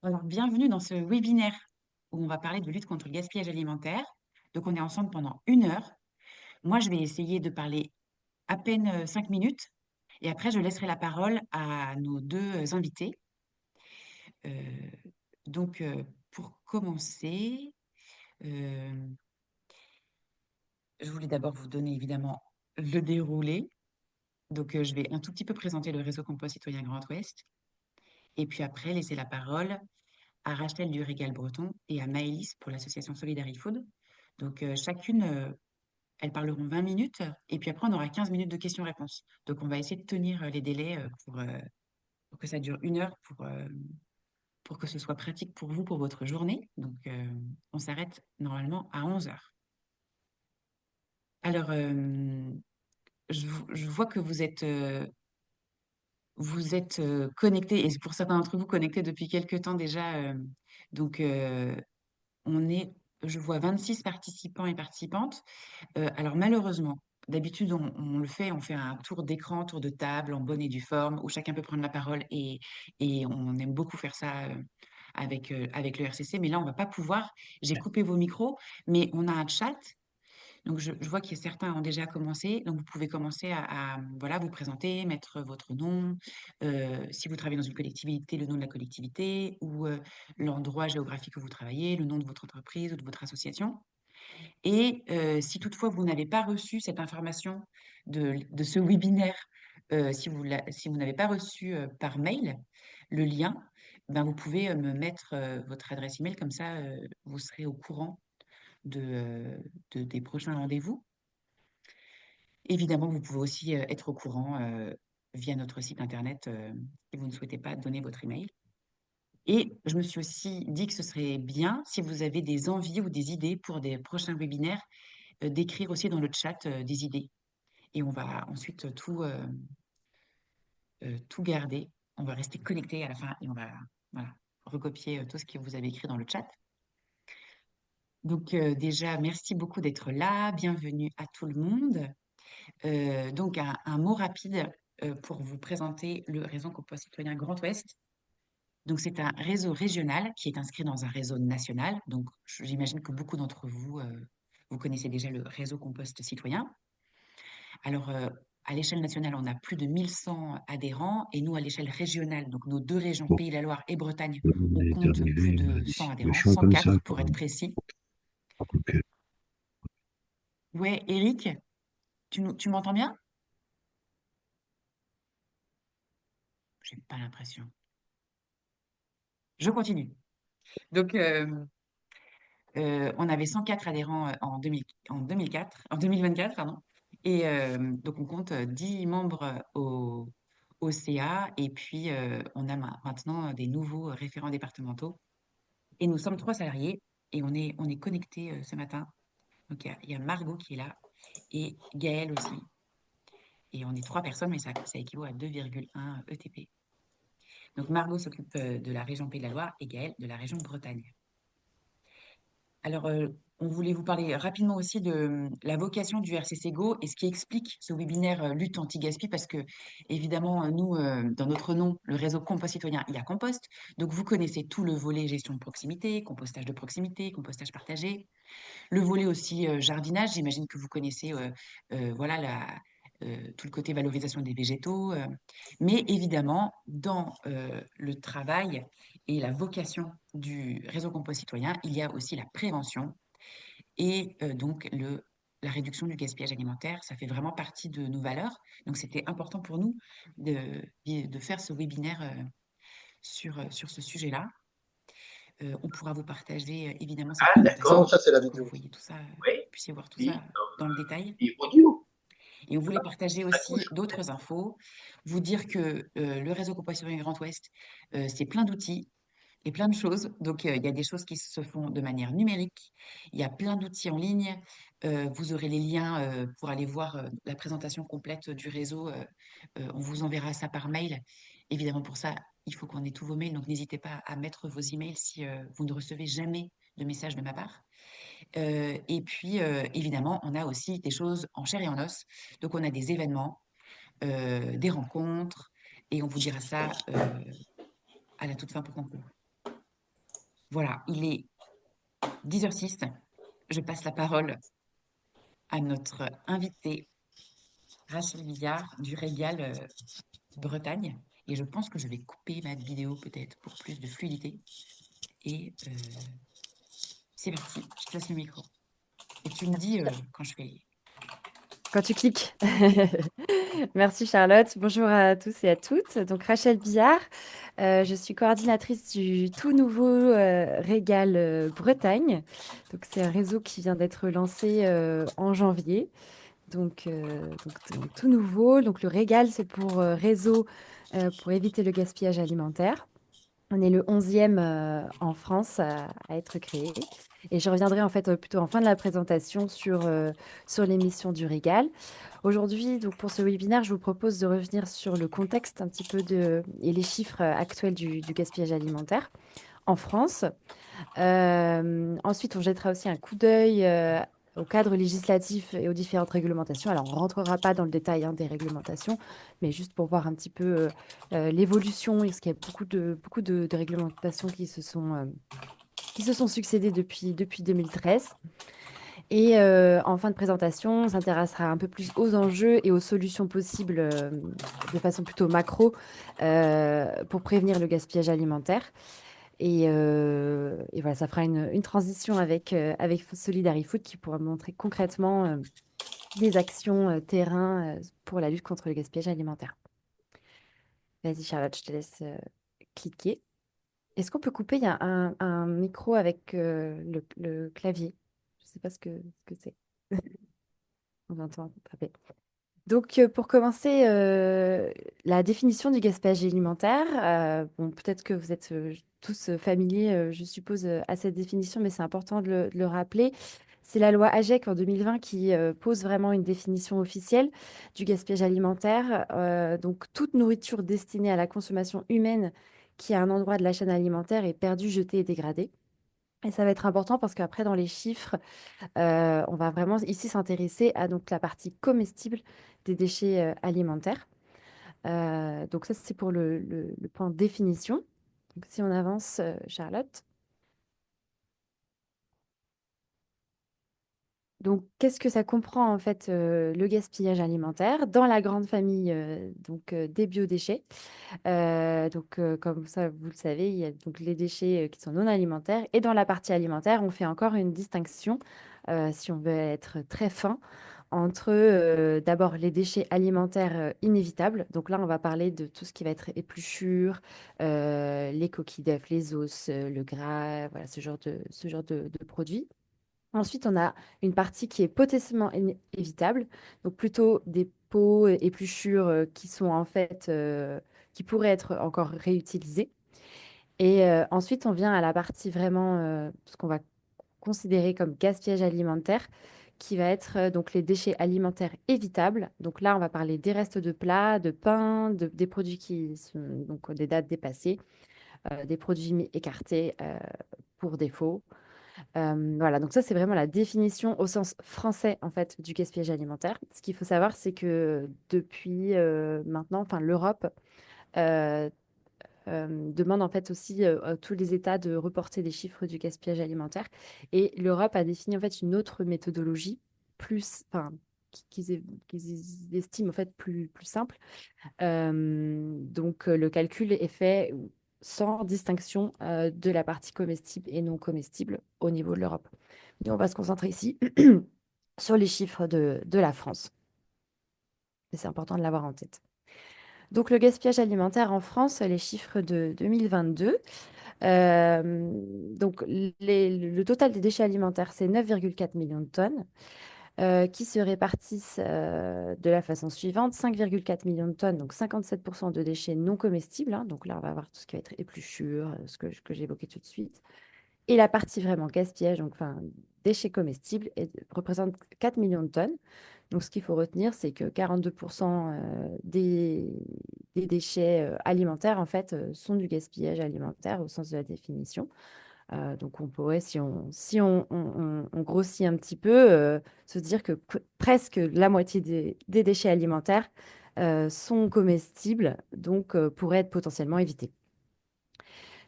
Alors, bienvenue dans ce webinaire où on va parler de lutte contre le gaspillage alimentaire. Donc, on est ensemble pendant 1 heure. Moi, je vais essayer de parler à peine 5 minutes et après, je laisserai la parole à nos deux invités. Euh, pour commencer, euh, je voulais d'abord vous donner évidemment le déroulé. Je vais un tout petit peu présenter le réseau Compost Citoyen Grand Ouest et puis après, laisser la parole à Rachel du Régal Breton et à Maëlys pour l'association Solidarity Food. Chacune, elles parleront 20 minutes et puis après, on aura 15 minutes de questions-réponses. Donc, on va essayer de tenir les délais pour que ça dure 1 heure pour que ce soit pratique pour vous, pour votre journée. On s'arrête normalement à 11 heures. Alors, je vois que vous êtes connectés, et pour certains d'entre vous, connectés depuis quelques temps déjà. Donc, euh, on est, je vois 26 participants et participantes. Alors malheureusement, d'habitude on le fait, on fait un tour d'écran, tour de table en bonne et due forme, où chacun peut prendre la parole et on aime beaucoup faire ça avec le RCC, mais là on va pas pouvoir. J'ai coupé vos micros, mais on a un chat. Donc je vois que certains ont déjà commencé, donc vous pouvez commencer voilà, vous présenter, mettre votre nom, si vous travaillez dans une collectivité, le nom de la collectivité ou l'endroit géographique où vous travaillez, le nom de votre entreprise ou de votre association. Et si toutefois vous n'avez pas reçu cette information de ce webinaire, si vous n'avez pas reçu par mail le lien, ben vous pouvez me mettre votre adresse email, comme ça vous serez au courant des prochains rendez-vous. Évidemment, vous pouvez aussi être au courant via notre site internet si vous ne souhaitez pas donner votre email. Et je me suis aussi dit que ce serait bien, si vous avez des envies ou des idées pour des prochains webinaires, d'écrire aussi dans le chat des idées. Et on va ensuite tout garder. On va rester connecté à la fin et on va voilà, recopier tout ce que vous avez écrit dans le chat. Déjà, merci beaucoup d'être là. Bienvenue à tout le monde. Un mot rapide pour vous présenter le réseau Compost Citoyen Grand Ouest. Donc, c'est un réseau régional qui est inscrit dans un réseau national. Donc, j'imagine que beaucoup d'entre vous, vous connaissez déjà le réseau Compost Citoyen. Alors, à l'échelle nationale, on a plus de 1100 adhérents et nous, à l'échelle régionale, donc nos deux régions, Bon, Pays de la Loire et Bretagne, on on est compte plus arrivé de 100 d'ici adhérents, méchant comme ça, 104 quand pour être même. précis. Ok. Ouais, Eric, tu m'entends bien? J'ai pas l'impression. Je continue. Donc, on avait 104 adhérents en 2024, pardon. Et donc, on compte 10 membres au CA. Et puis, on a maintenant des nouveaux référents départementaux. Et nous sommes 3 salariés et on est connectés ce matin. Donc, il y a Margot qui est là et Gaëlle aussi. Et on est 3 personnes, mais ça équivaut à 2,1 ETP. Donc, Margot s'occupe de la région Pays de la Loire et Gaëlle de la région Bretagne. Alors, on voulait vous parler rapidement aussi de la vocation du RCC Go et ce qui explique ce webinaire lutte anti-gaspi, parce que, évidemment, nous, dans notre nom, le réseau Compost Citoyen, il y a Compost. Donc, vous connaissez tout le volet gestion de proximité, compostage de proximité, compostage partagé. Le volet aussi jardinage, j'imagine que vous connaissez voilà, tout le côté valorisation des végétaux. Mais évidemment, dans le travail et la vocation du réseau Compost Citoyen, il y a aussi la prévention et la réduction du gaspillage alimentaire. Ça fait vraiment partie de nos valeurs. Donc, c'était important pour nous de faire ce webinaire sur ce sujet-là. On pourra vous partager évidemment cette Ah, d'accord, présentation ça c'est la pour que vous vidéo. voyez tout ça, Oui, puissiez voir tout ça et, dans le détail. et audio. Et on voulait partager Ça aussi touche. d'autres infos, vous dire que le réseau Compassion Grand Ouest, c'est plein d'outils et plein de choses. Il y a des choses qui se font de manière numérique. Il y a plein d'outils en ligne. Vous aurez les liens pour aller voir la présentation complète du réseau. On vous enverra ça par mail. Évidemment, pour ça, il faut qu'on ait tous vos mails. Donc, n'hésitez pas à mettre vos emails si vous ne recevez jamais de message de ma part. Et puis, évidemment, on a aussi des choses en chair et en os. Donc, on a des événements, des rencontres, et on vous dira ça à la toute fin pour conclure. Voilà, il est 10h06. Je passe la parole à notre invitée Rachel Billard du Régal Bretagne. Et je pense que je vais couper ma vidéo peut-être pour plus de fluidité. Et c'est parti, je te laisse le micro. Et tu me dis quand je fais... Quand tu cliques. Merci Charlotte. Bonjour à tous et à toutes. Donc Rachel Billard, je suis coordinatrice du tout nouveau Régal Bretagne. Donc c'est un réseau qui vient d'être lancé en janvier. Donc, tout nouveau. Donc le Régal, c'est pour réseau pour éviter le gaspillage alimentaire. On est le 11e en France à être créé. Et je reviendrai en fait plutôt en fin de la présentation sur l'émission du Régal. Aujourd'hui, donc pour ce webinaire, je vous propose de revenir sur le contexte un petit peu et les chiffres actuels du gaspillage alimentaire en France. Ensuite, on jettera aussi un coup d'œil au cadre législatif et aux différentes réglementations. Alors, on ne rentrera pas dans le détail des réglementations, mais juste pour voir un petit peu l'évolution, parce qu'il y a beaucoup de réglementations qui se sont succédées depuis 2013. Et en fin de présentation, on s'intéressera un peu plus aux enjeux et aux solutions possibles de façon plutôt macro pour prévenir le gaspillage alimentaire. Et voilà, ça fera une transition avec Solidarifood qui pourra montrer concrètement des actions terrain pour la lutte contre le gaspillage alimentaire. Vas-y Charlotte, je te laisse cliquer. Est-ce qu'on peut couper? Il y a un micro avec le clavier. Je ne sais pas ce que c'est. On entend taper. Donc, pour commencer, la définition du gaspillage alimentaire, bon, peut-être que vous êtes tous familiers, je suppose, à cette définition, mais c'est important de le rappeler. C'est la loi AGEC en 2020 qui pose vraiment une définition officielle du gaspillage alimentaire. Donc, toute nourriture destinée à la consommation humaine qui, à un endroit de la chaîne alimentaire, est perdue, jetée et dégradée. Et ça va être important parce qu'après, dans les chiffres, on va vraiment ici s'intéresser à donc la partie comestible des déchets alimentaires. Donc ça, c'est pour le point définition. Donc si on avance, Charlotte. Donc, qu'est-ce que ça comprend en fait le gaspillage alimentaire dans la grande famille des biodéchets? Comme ça, vous le savez, il y a donc les déchets qui sont non alimentaires. Et dans la partie alimentaire, on fait encore une distinction, si on veut être très fin, entre d'abord les déchets alimentaires inévitables. Donc là, on va parler de tout ce qui va être épluchure, les coquilles d'œufs, les os, le gras, voilà, ce genre de produits. Ensuite, on a une partie qui est potentiellement évitable, donc plutôt des peaux, épluchures qui sont en fait, qui pourraient être encore réutilisées. Et ensuite, on vient à la partie vraiment, ce qu'on va considérer comme gaspillage alimentaire, qui va être donc les déchets alimentaires évitables. Donc là, on va parler des restes de plats, de pain, des produits qui sont donc des dates dépassées, des produits mis écartés pour défaut. Voilà, donc ça, c'est vraiment la définition au sens français, en fait, du gaspillage alimentaire. Ce qu'il faut savoir, c'est que depuis maintenant, enfin, l'Europe euh, demande en fait aussi à tous les États de reporter les chiffres du gaspillage alimentaire. Et l'Europe a défini en fait une autre méthodologie enfin, qu'ils estiment en fait plus simple. Le calcul est fait sans distinction de la partie comestible et non comestible au niveau de l'Europe. Nous, on va se concentrer ici sur les chiffres de la France. Et c'est important de l'avoir en tête. Donc, le gaspillage alimentaire en France, les chiffres de 2022. Le total des déchets alimentaires, c'est 9,4 millions de tonnes. Qui se répartissent de la façon suivante. 5,4 millions de tonnes, donc 57% de déchets non comestibles, hein. Donc là, on va avoir tout ce qui va être épluchure, ce que j'évoquais tout de suite. Et la partie vraiment gaspillage, donc enfin, déchets comestibles, représente 4 millions de tonnes. Donc ce qu'il faut retenir, c'est que 42% des déchets alimentaires, en fait, sont du gaspillage alimentaire au sens de la définition. Donc on pourrait, si on grossit un petit peu, se dire que presque la moitié des déchets alimentaires sont comestibles, donc pourraient être potentiellement évités.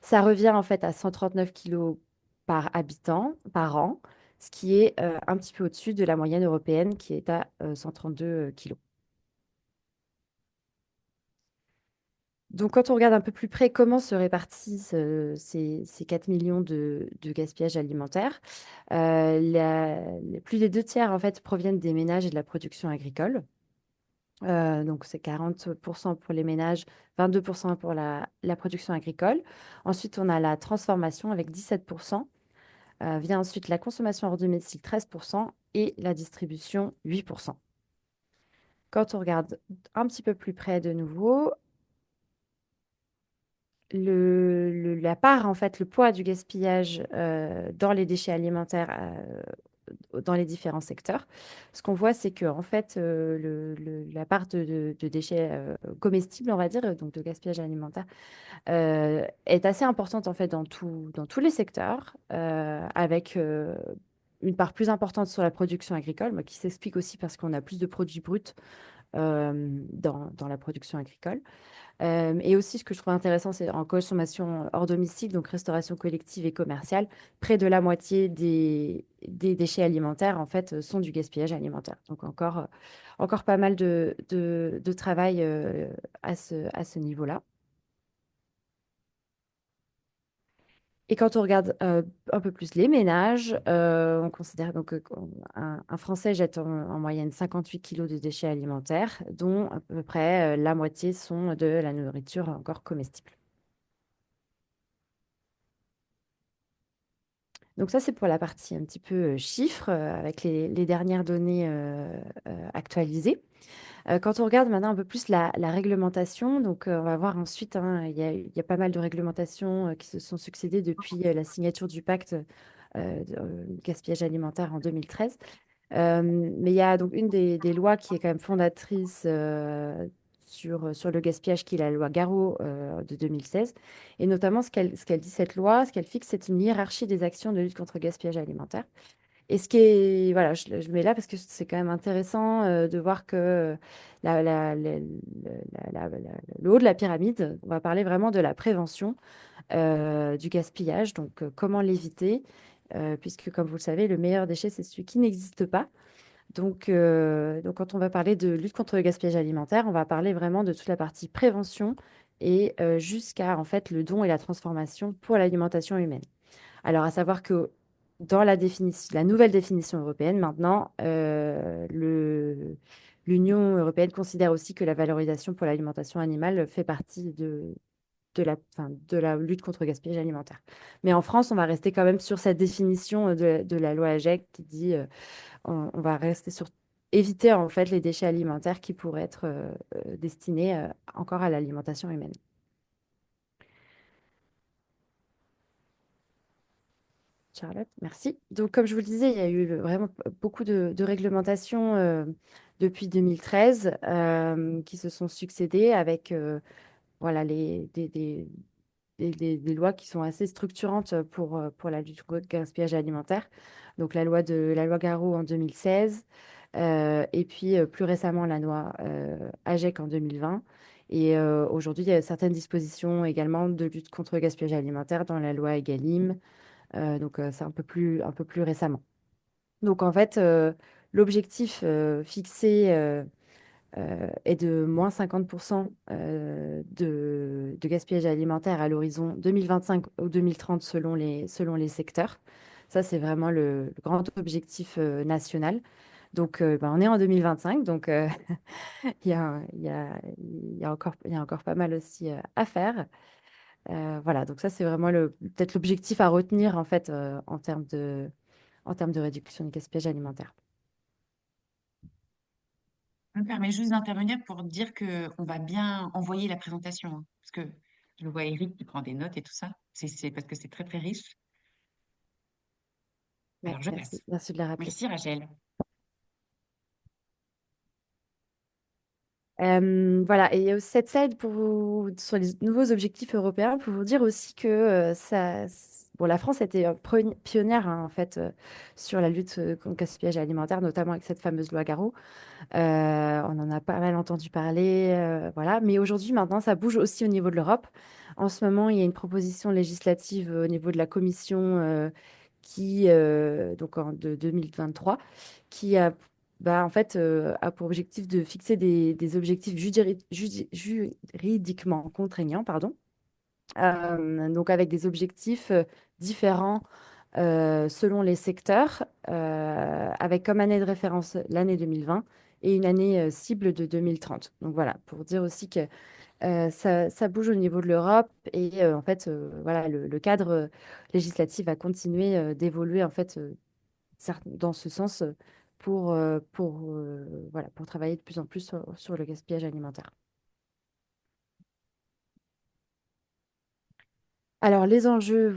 Ça revient en fait à 139 kg par habitant par an, ce qui est un petit peu au-dessus de la moyenne européenne qui est à 132 kilos. Donc, quand on regarde un peu plus près comment se répartissent ces 4 millions de gaspillages alimentaires, plus des deux tiers en fait proviennent des ménages et de la production agricole. Donc, c'est 40% pour les ménages, 22% pour la production agricole. Ensuite, on a la transformation avec 17%. Vient ensuite la consommation hors domicile, 13%, et la distribution, 8%. Quand on regarde un petit peu plus près de nouveau, la part, en fait, le poids du gaspillage dans les déchets alimentaires dans les différents secteurs, ce qu'on voit, c'est que en fait, la part de déchets comestibles, on va dire, donc de gaspillage alimentaire, est assez importante en fait dans tous les secteurs, avec une part plus importante sur la production agricole, qui s'explique aussi parce qu'on a plus de produits bruts dans la production agricole. Et aussi, ce que je trouve intéressant, c'est en consommation hors domicile, donc restauration collective et commerciale, près de la moitié des déchets alimentaires, en fait, sont du gaspillage alimentaire. Donc, encore pas mal de travail à ce niveau-là. Et quand on regarde un peu plus les ménages, on considère donc qu'un Français jette en moyenne 58 kilos de déchets alimentaires, dont à peu près la moitié sont de la nourriture encore comestible. Donc ça, c'est pour la partie un petit peu chiffres, avec les dernières données actualisées. Quand on regarde maintenant un peu plus la réglementation, donc on va voir ensuite, hein, il y a pas mal de réglementations qui se sont succédées depuis la signature du pacte gaspillage alimentaire en 2013. Mais il y a donc une des lois qui est quand même fondatrice sur le gaspillage, qui est la loi Garot de 2016. Et notamment, ce qu'elle dit, cette loi, ce qu'elle fixe, c'est une hiérarchie des actions de lutte contre le gaspillage alimentaire. Et ce qui est, voilà, je mets là parce que c'est quand même intéressant de voir que le haut de la pyramide, on va parler vraiment de la prévention du gaspillage, donc comment l'éviter, puisque comme vous le savez, le meilleur déchet, c'est celui qui n'existe pas. Donc, quand on va parler de lutte contre le gaspillage alimentaire, on va parler vraiment de toute la partie prévention et jusqu'à en fait le don et la transformation pour l'alimentation humaine. Alors, à savoir que dans la nouvelle définition européenne, maintenant, l'Union européenne considère aussi que la valorisation pour l'alimentation animale fait partie de la lutte contre le gaspillage alimentaire. Mais en France, on va rester quand même sur cette définition de la loi AGEC qui dit on va rester sur éviter en fait les déchets alimentaires qui pourraient être destinés encore à l'alimentation humaine. Charlotte, merci. Donc, comme je vous le disais, il y a eu vraiment beaucoup de réglementations depuis 2013 qui se sont succédées avec voilà, des lois qui sont assez structurantes pour la lutte contre le gaspillage alimentaire. Donc, la loi Garot en 2016 et puis plus récemment la loi AGEC en 2020. Et aujourd'hui, il y a certaines dispositions également de lutte contre le gaspillage alimentaire dans la loi EGalim. Donc, c'est un peu plus récemment. Donc, en fait, l'objectif fixé est de moins 50% de gaspillage alimentaire à l'horizon 2025 ou 2030 selon les secteurs. Ça, c'est vraiment le grand objectif national. Donc, on est en 2025, donc il y a encore pas mal aussi à faire. Voilà, donc ça, c'est vraiment peut-être l'objectif à retenir en fait en termes de réduction du gaspillage alimentaire. Je me permets juste d'intervenir pour dire que on va bien envoyer la présentation, hein, parce que je vois Eric qui prend des notes et tout ça. C'est parce que c'est très très riche. Ouais, Alors je merci, passe. merci de la rappeler. Merci Rachel. Voilà, et il y a aussi cette slide sur les nouveaux objectifs européens pour vous dire aussi que bon, la France était pionnière hein, en fait sur la lutte contre le gaspillage alimentaire, notamment avec cette fameuse loi Garot. On en a pas mal entendu parler, voilà. Mais aujourd'hui, maintenant, ça bouge aussi au niveau de l'Europe. En ce moment, il y a une proposition législative au niveau de la Commission de 2023, qui a, en fait, a pour objectif de fixer des objectifs juridiquement contraignants, pardon. Donc avec des objectifs différents selon les secteurs, avec comme année de référence l'année 2020 et une année cible de 2030. Donc voilà, pour dire aussi que ça bouge au niveau de l'Europe et en fait, voilà, le cadre législatif va continuer d'évoluer en fait dans ce sens voilà, pour travailler de plus en plus sur le gaspillage alimentaire. Alors, les enjeux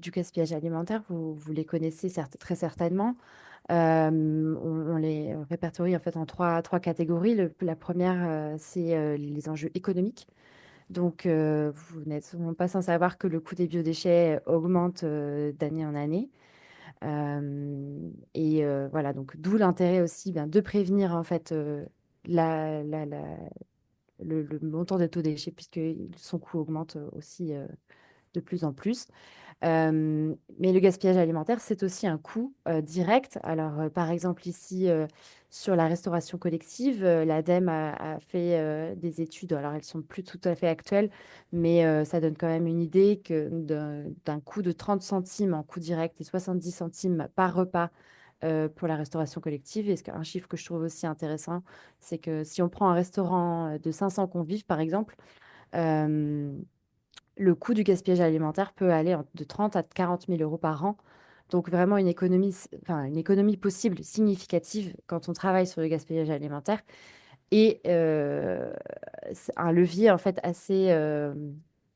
du gaspillage alimentaire, vous les connaissez très certainement. On les répertorie en fait en trois catégories. La première, c'est les enjeux économiques. Donc, vous n'êtes sûrement pas sans savoir que le coût des biodéchets augmente d'année en année. Voilà, donc d'où l'intérêt aussi de prévenir en fait la, la- la- le montant des taux déchets, puisque son coût augmente aussi de plus en plus. Mais le gaspillage alimentaire, c'est aussi un coût direct. Alors, par exemple, ici, sur la restauration collective, l'ADEME a fait des études. Alors, elles sont plus tout à fait actuelles, mais ça donne quand même une idée d'un coût de 30 centimes en coût direct et 70 centimes par repas pour la restauration collective. Un chiffre que je trouve aussi intéressant, c'est que si on prend un restaurant de 500 convives, par exemple, euh, le coût du gaspillage alimentaire peut aller de 30 à 40 000 euros par an. Donc vraiment une économie possible, significative quand on travaille sur le gaspillage alimentaire. Et c'est un levier en fait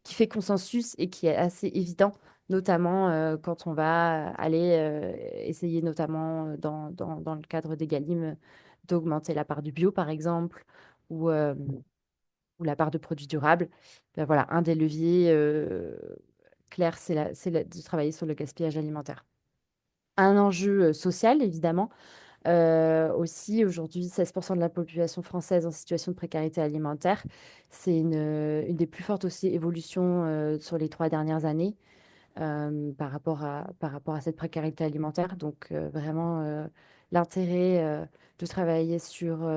qui fait consensus et qui est assez évident, notamment quand on va aller essayer, notamment dans le cadre des Galim, d'augmenter la part du bio, par exemple, ou, euh, ou la part de produits durables. Voilà, un des leviers clairs, de travailler sur le gaspillage alimentaire. Un enjeu social, évidemment. Aussi, aujourd'hui, 16% de la population française en situation de précarité alimentaire. C'est une des plus fortes aussi évolutions sur les 3 dernières années par rapport à cette précarité alimentaire. Donc, vraiment, l'intérêt de travailler sur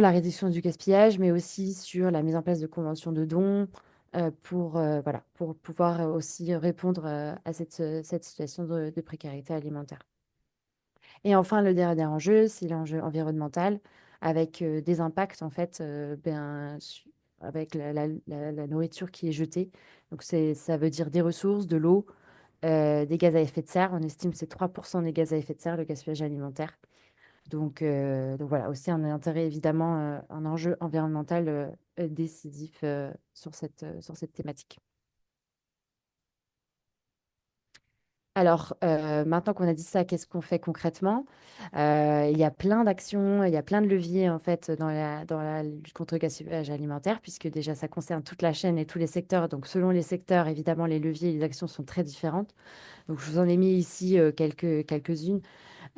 la réduction du gaspillage, mais aussi sur la mise en place de conventions de dons voilà, pour pouvoir aussi répondre à cette situation de précarité alimentaire. Et enfin, le dernier enjeu, c'est l'enjeu environnemental, avec des impacts, en fait, avec la nourriture qui est jetée. Donc, ça veut dire des ressources, de l'eau, des gaz à effet de serre. On estime que c'est 3% des gaz à effet de serre, le gaspillage alimentaire. Donc voilà, aussi un intérêt évidemment, un enjeu environnemental décisif sur cette thématique. Alors, maintenant qu'on a dit ça, qu'est-ce qu'on fait concrètement? Il y a plein d'actions, il y a plein de leviers en fait dans la lutte contre le gaspillage alimentaire, puisque déjà ça concerne toute la chaîne et tous les secteurs. Donc, selon les secteurs, évidemment, les leviers et les actions sont très différentes. Donc, je vous en ai mis ici quelques-unes.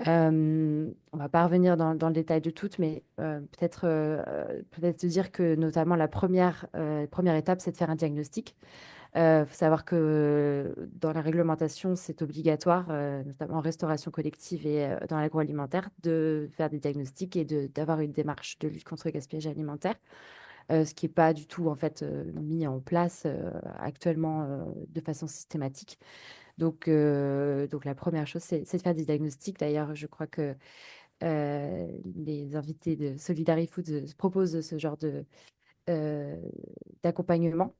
On va pas revenir dans le détail de toutes, mais peut-être dire que notamment la première étape, c'est de faire un diagnostic. Il faut savoir que dans la réglementation, c'est obligatoire, notamment en restauration collective et dans l'agroalimentaire, de faire des diagnostics et d'avoir une démarche de lutte contre le gaspillage alimentaire, ce qui n'est pas du tout en fait mis en place actuellement de façon systématique. Donc la première chose, c'est de faire des diagnostics. D'ailleurs, je crois que les invités de Solidarifood proposent ce genre euh, d'accompagnement.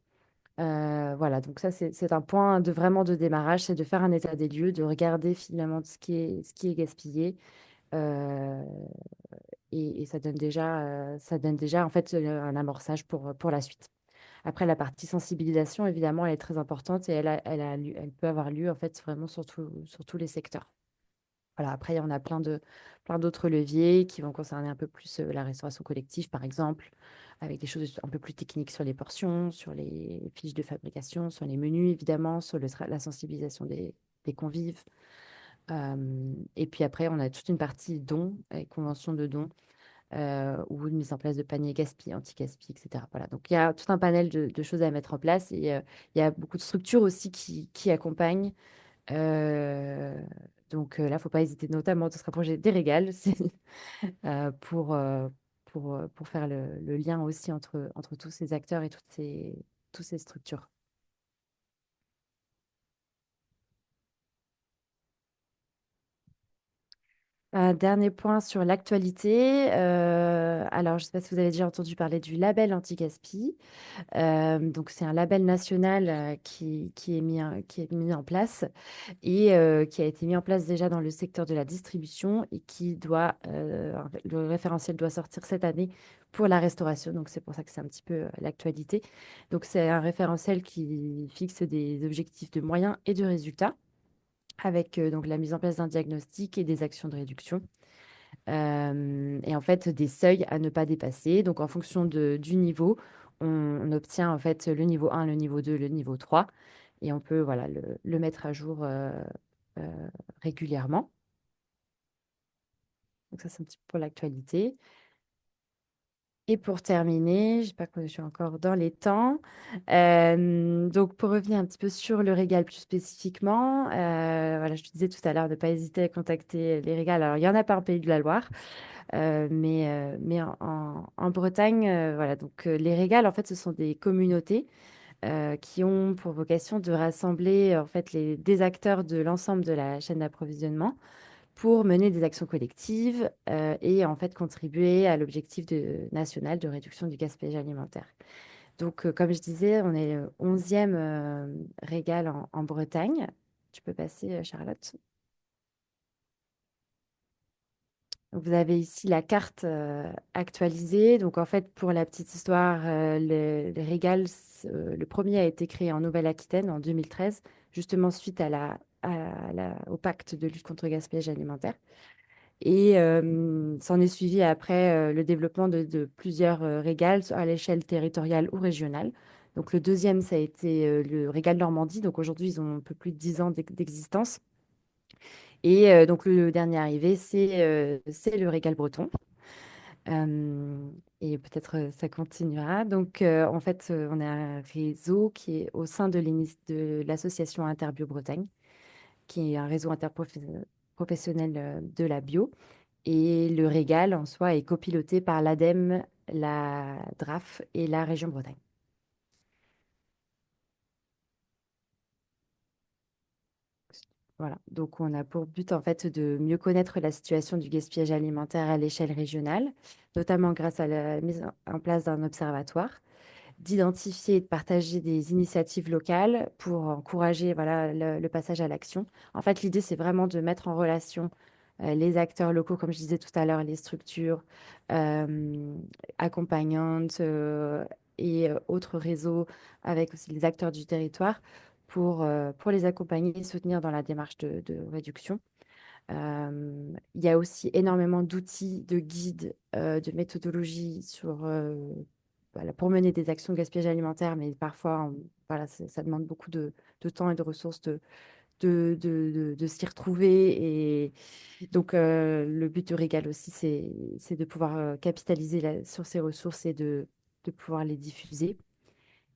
Voilà, donc ça, c'est un point vraiment de démarrage, c'est de faire un état des lieux, de regarder finalement ce qui est gaspillé. euh, et ça donne déjà en fait un amorçage pour la suite. Après, la partie sensibilisation, évidemment, elle est très importante et elle peut avoir lieu en fait vraiment sur tous les secteurs. Voilà, après, il y en a plein d'autres leviers qui vont concerner un peu plus la restauration collective, par exemple, avec des choses un peu plus techniques sur les portions, sur les fiches de fabrication, sur les menus, évidemment, sur la sensibilisation des convives. Et puis après, on a toute une partie dons et conventions de dons ou une mise en place de paniers gaspillés, anti-gaspi, etc. Voilà, donc il y a tout un panel de choses à mettre en place et il y a beaucoup de structures aussi qui accompagnent Euh, donc là, il ne faut pas hésiter notamment de se rapprocher des régals pour, pour faire le lien aussi entre tous ces acteurs et toutes ces structures. Un dernier point sur l'actualité. Alors, je ne sais pas si vous avez déjà entendu parler du label anti-gaspi. Donc, c'est un label national qui est mis en place et qui a été mis en place déjà dans le secteur de la distribution et le référentiel doit sortir cette année pour la restauration. Donc, c'est pour ça que c'est un petit peu l'actualité. Donc, c'est un référentiel qui fixe des objectifs de moyens et de résultats avec donc la mise en place d'un diagnostic et des actions de réduction. Et en fait, des seuils à ne pas dépasser. Donc, en fonction du niveau, on obtient en fait le niveau 1, le niveau 2, le niveau 3. Et on peut voilà, le mettre à jour régulièrement. Donc, ça, c'est un petit peu pour l'actualité. Et pour terminer, je sais pas que je suis encore dans les temps. Donc, pour revenir un petit peu sur le régal plus spécifiquement, voilà, je te disais tout à l'heure de ne pas hésiter à contacter les régals. Alors, il y en a pas en Pays de la Loire. Mais en Bretagne, voilà, donc les régales, en fait, ce sont des communautés qui ont pour vocation de rassembler en fait des acteurs de l'ensemble de la chaîne d'approvisionnement pour mener des actions collectives et en fait contribuer à l'objectif national de réduction du gaspillage alimentaire. Donc, comme je disais, on est le 11e régal en Bretagne. Tu peux passer, Charlotte. Donc, vous avez ici la carte actualisée. Donc, en fait, pour la petite histoire, le Régal, le premier a été créé en Nouvelle-Aquitaine en 2013, justement suite au pacte de lutte contre le gaspillage alimentaire. Et s'en est suivi après le développement de plusieurs Régals à l'échelle territoriale ou régionale. Donc, le deuxième, ça a été le Régal Normandie. Donc, aujourd'hui, ils ont un peu plus de 10 ans d'existence. Et donc, le dernier arrivé, c'est le Régal breton. Euh, et peut-être ça continuera. Donc, en fait, on a un réseau qui est au sein de l'association Interbio Bretagne, qui est un réseau interprofessionnel de la bio. Et le Régal, en soi, est copiloté par l'ADEME, la DRAF et la région Bretagne. Voilà, donc on a pour but en fait de mieux connaître la situation du gaspillage alimentaire à l'échelle régionale, notamment grâce à la mise en place d'un observatoire, d'identifier et de partager des initiatives locales pour encourager voilà, le passage à l'action. En fait, l'idée, c'est vraiment de mettre en relation les acteurs locaux, comme je disais tout à l'heure, les structures euh, accompagnantes et autres réseaux avec aussi les acteurs du territoire pour les accompagner et soutenir dans la démarche de réduction. Il y a aussi énormément d'outils, de guides, de méthodologies voilà, pour mener des actions de gaspillage alimentaire, mais parfois, voilà, ça demande beaucoup de temps et de ressources de s'y retrouver. Et donc, le but de Régal aussi, c'est de pouvoir capitaliser sur ces ressources et de pouvoir les diffuser.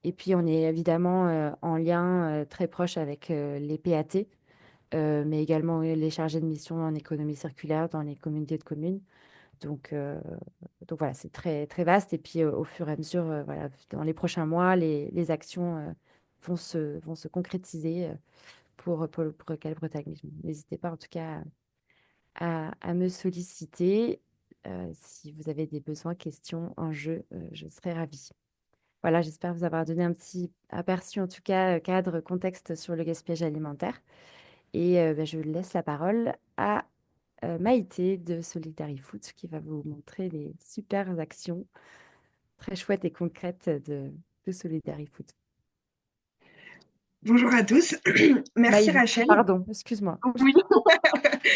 Et puis, on est évidemment en lien très proche avec les PAT, mais également les chargés de mission en économie circulaire dans les communautés de communes. Donc, euh, donc voilà, c'est très, très vaste. Et puis au fur et à mesure, voilà, dans les prochains mois, les actions vont se concrétiser pour Recale Bretagne. N'hésitez pas en tout cas à me solliciter si vous avez des besoins, questions, enjeux, je serai ravie. Voilà, j'espère vous avoir donné un petit aperçu, en tout cas, cadre, contexte sur le gaspillage alimentaire. Et ben, je laisse la parole à Maïté de Solidarifoot qui va vous montrer les super actions très chouettes et concrètes de Solidarifoot. Bonjour à tous. Merci Maïs, Rachel. pardon, excuse-moi. Oui,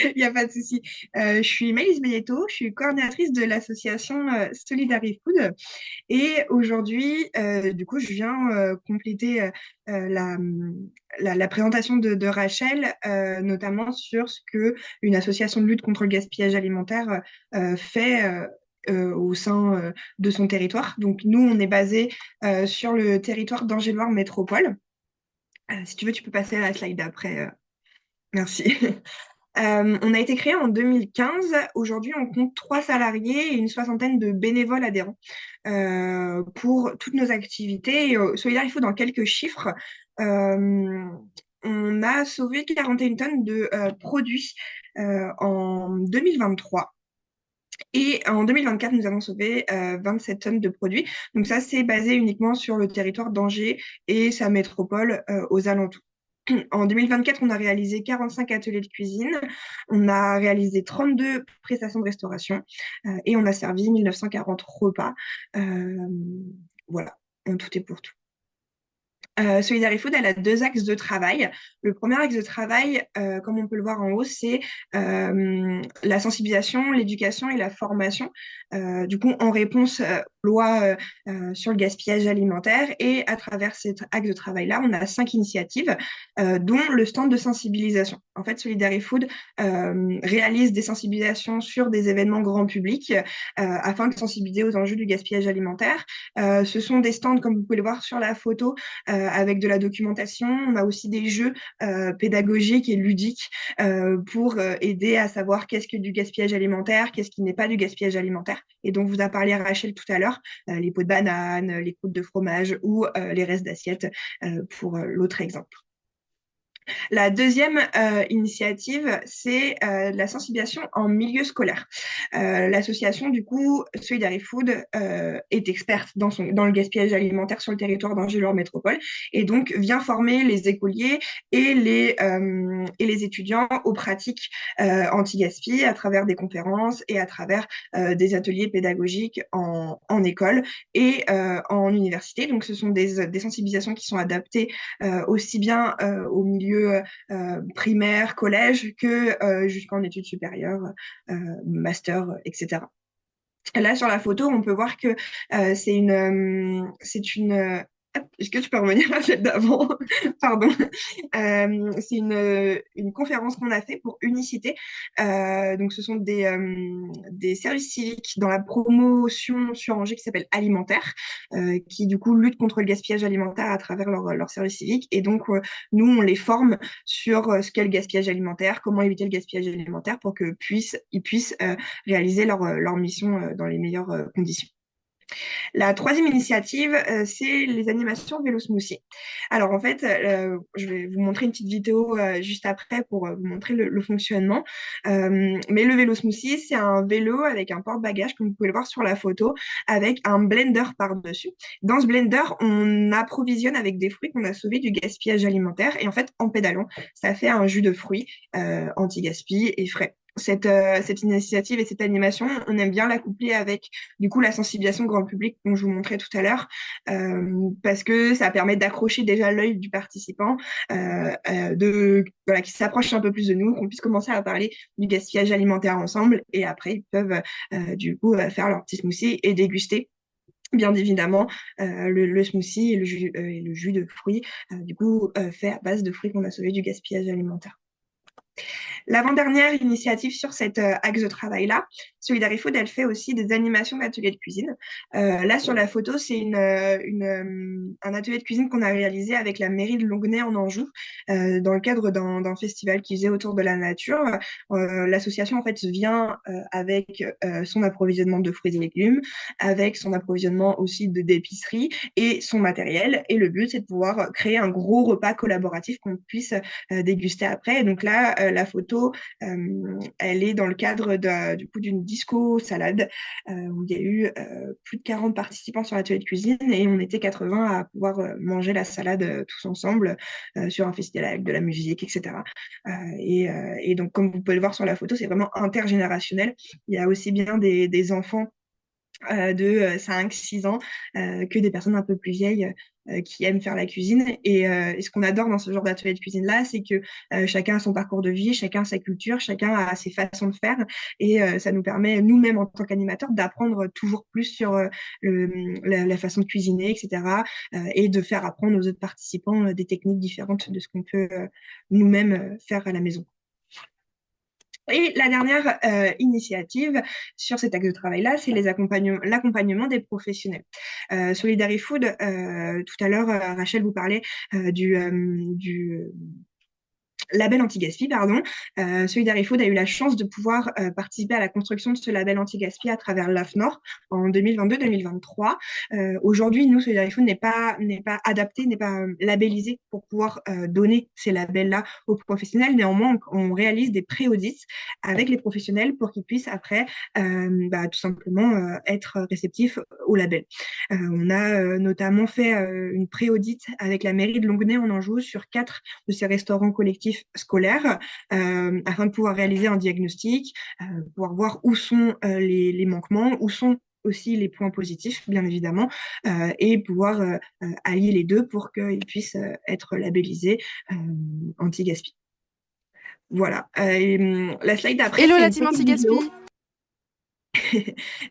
il n'y a pas de souci. Je suis Maïs Beyeto, je suis coordinatrice de l'association Solidary Food. Et aujourd'hui, du coup, je viens compléter la présentation de Rachel, notamment sur ce que une association de lutte contre le gaspillage alimentaire fait au sein de son territoire. Donc, nous, on est basé sur le territoire d'Angéloire Métropole. Si tu veux, tu peux passer à la slide après. Merci. On a été créé en 2015. Aujourd'hui, on compte 3 salariés et une soixantaine de bénévoles adhérents pour toutes nos activités. Et, Solidarifood, dans quelques chiffres, euh, on a sauvé 41 tonnes de produits en 2023. Et en 2024, nous avons sauvé 27 tonnes de produits. Donc ça, c'est basé uniquement sur le territoire d'Angers et sa métropole aux alentours. En 2024, on a réalisé 45 ateliers de cuisine, on a réalisé 32 prestations de restauration et on a servi 1940 repas. Euh, voilà, en tout et pour tout. Solidary Food, elle a deux axes de travail. Le premier axe de travail, comme on peut le voir en haut, c'est la sensibilisation, l'éducation et la formation. Du coup, en réponse loi sur le gaspillage alimentaire. Et à travers cet axe de travail-là, on a 5 initiatives, dont le stand de sensibilisation. En fait, Solidary Food réalise des sensibilisations sur des événements grand public afin de sensibiliser aux enjeux du gaspillage alimentaire. Ce sont des stands, comme vous pouvez le voir sur la photo, avec de la documentation. On a aussi des jeux pédagogiques et ludiques pour aider à savoir qu'est-ce que du gaspillage alimentaire, qu'est-ce qui n'est pas du gaspillage alimentaire. Et donc, vous a parlé Rachel tout à l'heure, les pots de banane, les croûtes de fromage ou les restes d'assiettes pour l'autre exemple. La deuxième initiative, c'est la sensibilisation en milieu scolaire. L'association, du coup, Solidary Food, est experte dans le gaspillage alimentaire sur le territoire d'Angers-Loire Métropole et donc vient former les écoliers et les étudiants aux pratiques anti-gaspi à travers des conférences et à travers des ateliers pédagogiques en école et en université. Donc, ce sont des sensibilisations qui sont adaptées aussi bien au milieu primaire, collège, que jusqu'en études supérieures, master, etc. Là, sur la photo, on peut voir que c'est une. Est-ce que tu peux revenir à celle d'avant? Pardon. C'est une conférence qu'on a fait pour Unicité. Donc, ce sont des services civiques dans la promotion sur Angers qui s'appelle Alimentaire, qui du coup luttent contre le gaspillage alimentaire à travers leur service civique. Et donc, nous, on les forme sur ce qu'est le gaspillage alimentaire, comment éviter le gaspillage alimentaire pour qu'ils puissent réaliser leur mission dans les meilleures conditions. La troisième initiative, c'est les animations vélo smoothie. Alors en fait, je vais vous montrer une petite vidéo juste après pour vous montrer le fonctionnement. Mais le vélo smoothie, c'est un vélo avec un porte-bagages, comme vous pouvez le voir sur la photo, avec un blender par-dessus. Dans ce blender, on approvisionne avec des fruits qu'on a sauvés du gaspillage alimentaire. Et en fait, en pédalant, ça fait un jus de fruits anti-gaspi et frais. Cette initiative et cette animation, on aime bien la coupler avec du coup la sensibilisation grand public dont je vous montrais tout à l'heure, parce que ça permet d'accrocher déjà l'œil du participant, voilà, qui s'approche un peu plus de nous, qu'on puisse commencer à parler du gaspillage alimentaire ensemble, et après ils peuvent du coup faire leur petit smoothie et déguster. Bien évidemment, le smoothie et le jus de fruits, du coup, fait à base de fruits qu'on a sauvés du gaspillage alimentaire. L'avant-dernière initiative sur cet axe de travail-là, Solidary Food, elle fait aussi des animations d'ateliers de cuisine. Là, sur la photo, c'est un atelier de cuisine qu'on a réalisé avec la mairie de Longuenay en Anjou, dans le cadre d'un festival qui faisait autour de la nature. L'association, en fait, vient avec son approvisionnement de fruits et légumes, avec son approvisionnement aussi d'épicerie et son matériel. Et le but, c'est de pouvoir créer un gros repas collaboratif qu'on puisse déguster après. Et donc là, la photo, elle est dans le cadre du coup d'une disco salade où il y a eu plus de 40 participants sur l'atelier de cuisine et on était 80 à pouvoir manger la salade tous ensemble sur un festival avec de la musique, etc. Et donc, comme vous pouvez le voir sur la photo, c'est vraiment intergénérationnel. Il y a aussi bien des enfants de 5, 6 ans que des personnes un peu plus vieilles qui aiment faire la cuisine. Et ce qu'on adore dans ce genre d'atelier de cuisine-là, c'est que chacun a son parcours de vie, chacun a sa culture, chacun a ses façons de faire. Et ça nous permet, nous-mêmes en tant qu'animateurs, d'apprendre toujours plus sur la façon de cuisiner, etc. Et de faire apprendre aux autres participants des techniques différentes de ce qu'on peut nous-mêmes faire à la maison. Et la dernière initiative sur cet axe de travail-là, c'est l'accompagnement des professionnels. Solidary Food, tout à l'heure, Rachel vous parlait du label anti-gaspi, pardon. Solidarifood a eu la chance de pouvoir participer à la construction de ce label anti-gaspi à travers l'AFNOR en 2022-2023. Aujourd'hui, nous, Solidarifood n'est pas adapté, n'est pas labellisé pour pouvoir donner ces labels-là aux professionnels. Néanmoins, on réalise des pré-audits avec les professionnels pour qu'ils puissent après tout simplement être réceptifs au label. On a notamment fait une pré-audit avec la mairie de Longuenay en Anjou sur 4 de ces restaurants collectifs scolaires afin de pouvoir réaliser un diagnostic, pouvoir voir où sont les manquements, où sont aussi les points positifs, bien évidemment, et pouvoir allier les deux pour qu'ils puissent être labellisés anti-gaspi. Voilà. La slide d'après, Hello c'est la une team petite anti-gaspi. vidéo.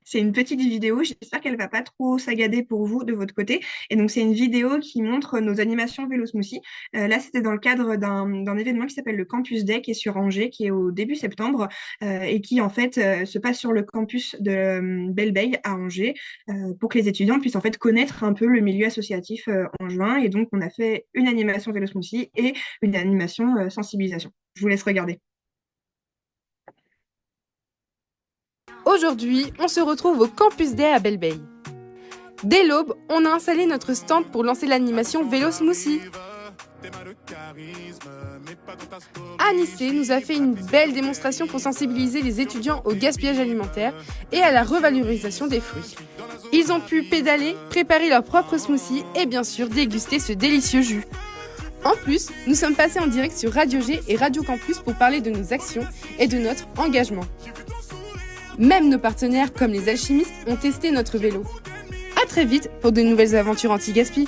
C'est une petite vidéo, j'espère qu'elle ne va pas trop sagader pour vous de votre côté. Et donc, c'est une vidéo qui montre nos animations Vélo Smoothie. Là, c'était dans le cadre d'un événement qui s'appelle le Campus Day, qui est sur Angers, qui est au début septembre, et qui, en fait, se passe sur le campus de Belle-Beille à Angers, pour que les étudiants puissent, en fait, connaître un peu le milieu associatif en juin. Et donc, on a fait une animation Vélo Smoothie et une animation sensibilisation. Je vous laisse regarder. Aujourd'hui, on se retrouve au Campus Day à Belle-Beille. Dès l'aube, on a installé notre stand pour lancer l'animation Vélo Smoothie. Anissé nous a fait une belle démonstration pour sensibiliser les étudiants au gaspillage alimentaire et à la revalorisation des fruits. Ils ont pu pédaler, préparer leur propre smoothie et bien sûr déguster ce délicieux jus. En plus, nous sommes passés en direct sur Radio G et Radio Campus pour parler de nos actions et de notre engagement. Même nos partenaires comme les alchimistes ont testé notre vélo. À très vite pour de nouvelles aventures anti-gaspi.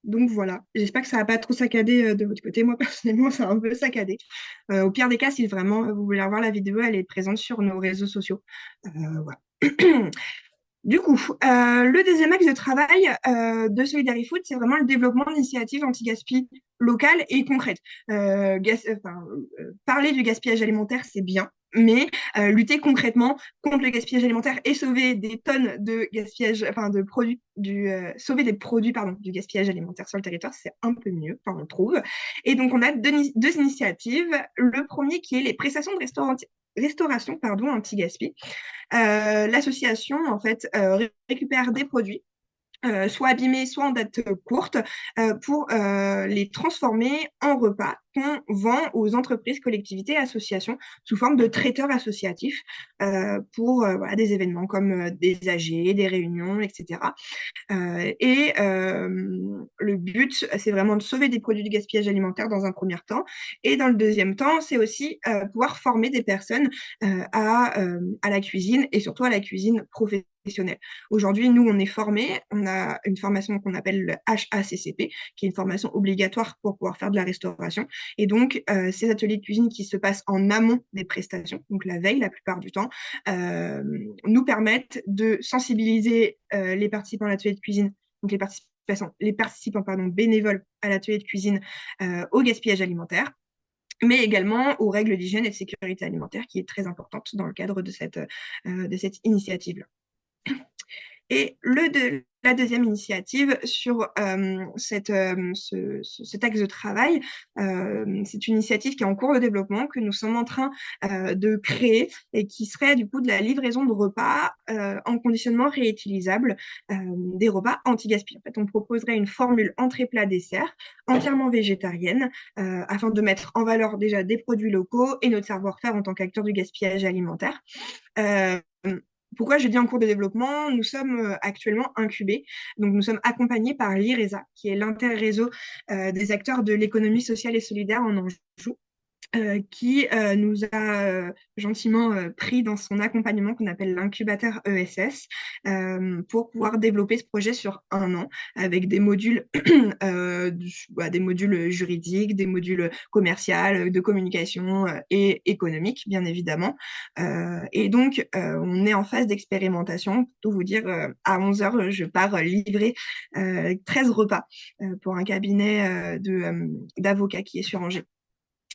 Donc voilà, j'espère que ça va pas trop saccader de votre côté. Moi, personnellement, ça a un peu saccadé. Au pire des cas, si vraiment vous voulez revoir la vidéo, elle est présente sur nos réseaux sociaux. Voilà. Du coup, le deuxième axe de travail de Solidarifood, c'est vraiment le développement d'initiatives anti-gaspi locales et concrètes. Parler du gaspillage alimentaire, c'est bien, mais lutter concrètement contre le gaspillage alimentaire et sauver des tonnes de gaspillage, de produits, sauver des produits du gaspillage alimentaire sur le territoire, c'est un peu mieux, on trouve. Et donc, on a deux initiatives. Le premier qui est les prestations de restauration anti-gaspi. L'association en fait récupère des produits soit abîmés, soit en date courte, pour les transformer en repas qu'on vend aux entreprises, collectivités, associations sous forme de traiteurs associatifs pour des événements comme des AG, des réunions, etc. Le but, c'est vraiment de sauver des produits du gaspillage alimentaire dans un premier temps. Et dans le deuxième temps, c'est aussi pouvoir former des personnes à la cuisine et surtout à la cuisine professionnelle. Aujourd'hui, nous, on est formés. On a une formation qu'on appelle le HACCP, qui est une formation obligatoire pour pouvoir faire de la restauration. Et donc, ces ateliers de cuisine qui se passent en amont des prestations, donc la veille la plupart du temps, nous permettent de sensibiliser les participants à l'atelier de cuisine, donc les participants bénévoles à l'atelier de cuisine au gaspillage alimentaire, mais également aux règles d'hygiène et de sécurité alimentaire, qui est très importante dans le cadre de cette initiative-là. Et la deuxième initiative sur cet axe de travail, c'est une initiative qui est en cours de développement, que nous sommes en train de créer et qui serait du coup de la livraison de repas en conditionnement réutilisable, des repas anti-gaspi. En fait, on proposerait une formule entrée-plat-dessert entièrement végétarienne afin de mettre en valeur déjà des produits locaux et notre savoir-faire en tant qu'acteur du gaspillage alimentaire. Pourquoi je dis en cours de développement? Nous sommes actuellement incubés. Donc, nous sommes accompagnés par l'IRESA, qui est l'interréseau des acteurs de l'économie sociale et solidaire en Anjou, qui nous a gentiment pris dans son accompagnement qu'on appelle l'incubateur ESS pour pouvoir développer ce projet sur 1 an avec des modules, des modules juridiques, des modules commerciaux, de communication et économiques, bien évidemment. Et donc, on est en phase d'expérimentation. Pour tout vous dire, à 11h, je pars livrer 13 repas pour un cabinet d'avocats qui est sur Angers.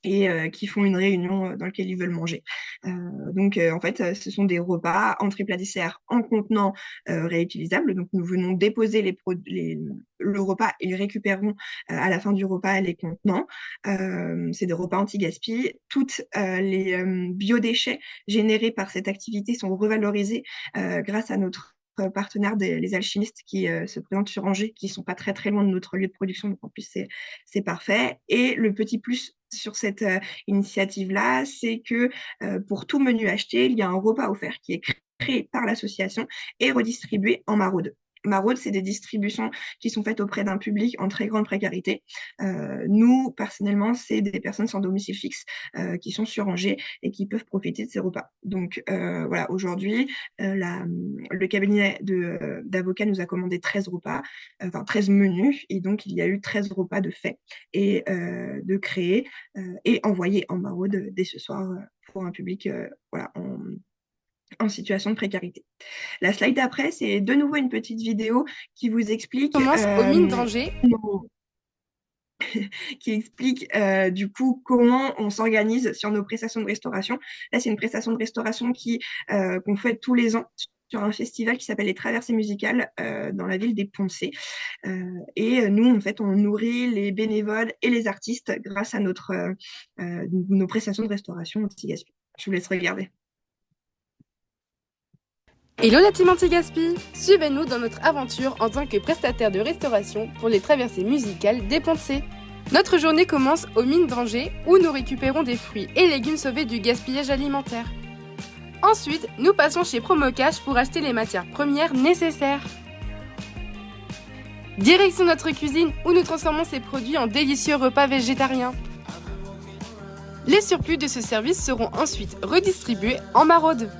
et qui font une réunion dans laquelle ils veulent manger. Donc, en fait, ce sont des repas, entrée, plat, dessert, en contenant réutilisable. Donc, nous venons déposer le repas et ils récupéreront à la fin du repas les contenants. C'est des repas anti-gaspi. Toutes les biodéchets générés par cette activité sont revalorisés grâce à notre partenaire les alchimistes qui se présentent sur Angers, qui sont pas très très loin de notre lieu de production, donc en plus c'est parfait. Et le petit plus sur cette initiative-là, c'est que pour tout menu acheté, il y a un repas offert qui est créé par l'association et redistribué en maraude. Maraude, c'est des distributions qui sont faites auprès d'un public en très grande précarité. Nous, personnellement, c'est des personnes sans domicile fixe qui sont sur Angers et qui peuvent profiter de ces repas. Donc voilà, aujourd'hui, le cabinet d'avocats nous a commandé 13 repas, enfin 13 menus, et donc il y a eu 13 repas de fait et de créer et envoyés en maraude dès ce soir pour un public voilà, en situation de précarité. La slide d'après, c'est de nouveau une petite vidéo qui vous explique Commence aux mines d'Angers. qui explique du coup comment on s'organise sur nos prestations de restauration. Là, c'est une prestation de restauration qu'on fait tous les ans sur un festival qui s'appelle les Traversées musicales dans la ville des Poncés. Et nous, en fait, on nourrit les bénévoles et les artistes grâce à nos prestations de restauration anti-gaspi. Je vous laisse regarder. Hello la team anti-gaspi! Suivez-nous dans notre aventure en tant que prestataire de restauration pour les traversées musicales des Poncés. Notre journée commence aux mines d'Angers où nous récupérons des fruits et légumes sauvés du gaspillage alimentaire. Ensuite, nous passons chez Promocash pour acheter les matières premières nécessaires. Direction notre cuisine où nous transformons ces produits en délicieux repas végétariens. Les surplus de ce service seront ensuite redistribués en maraude.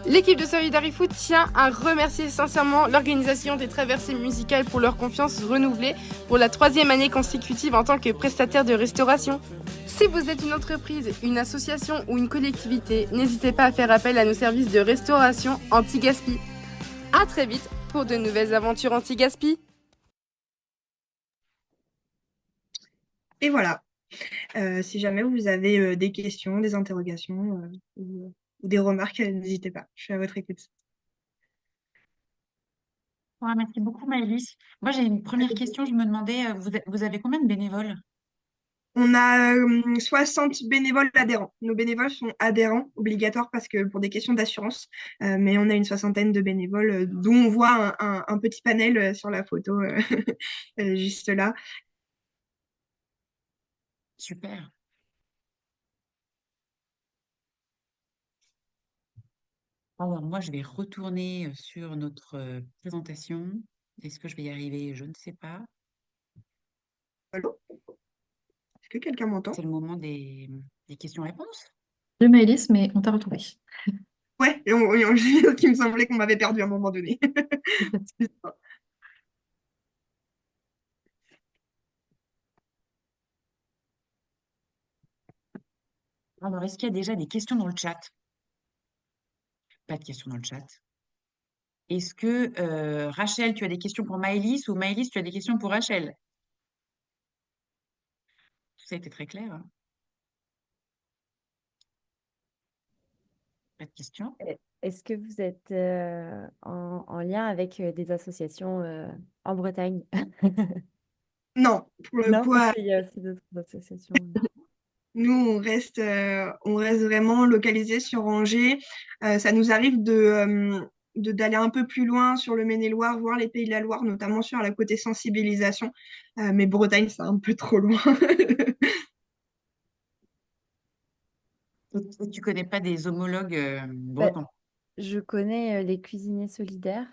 L'équipe de Solidarifood tient à remercier sincèrement l'organisation des traversées musicales pour leur confiance renouvelée pour la 3e année consécutive en tant que prestataire de restauration. Si vous êtes une entreprise, une association ou une collectivité, n'hésitez pas à faire appel à nos services de restauration anti-gaspi. À très vite pour de nouvelles aventures anti-gaspi. Et voilà. Si jamais vous avez des questions, des interrogations ou des remarques, n'hésitez pas. Je suis à votre écoute. Ouais, merci beaucoup, Maëlys. Moi, j'ai une première question. Je me demandais, vous avez combien de bénévoles? On a 60 bénévoles adhérents. Nos bénévoles sont adhérents, obligatoires parce que pour des questions d'assurance, mais on a une soixantaine de bénévoles, dont on voit un petit panel sur la photo juste là. Super. Alors, moi, je vais retourner sur notre présentation. Est-ce que je vais y arriver? Je ne sais pas. Allô? Est-ce que quelqu'un m'entend? C'est le moment des questions-réponses. De Maëlys, mais on t'a retrouvé. Ouais, il me semblait qu'on m'avait perdu à un moment donné. Alors, est-ce qu'il y a déjà des questions dans le chat? Pas de questions dans le chat. Est-ce que, Rachel, tu as des questions pour Maëlys ou Maëlys, tu as des questions pour Rachel? Tout ça a été très clair, hein. Pas de questions? Est-ce que vous êtes en lien avec des associations en Bretagne? Non, pour le Non, coup, parce qu'il y a aussi d'autres associations. nous, on reste vraiment localisé sur Angers. Ça nous arrive d'aller un peu plus loin sur le Maine-et-Loire, voir les Pays de la Loire, notamment sur la côté sensibilisation. Mais Bretagne, c'est un peu trop loin. Et tu connais pas des homologues Bah, bretons? je connais les cuisiniers solidaires,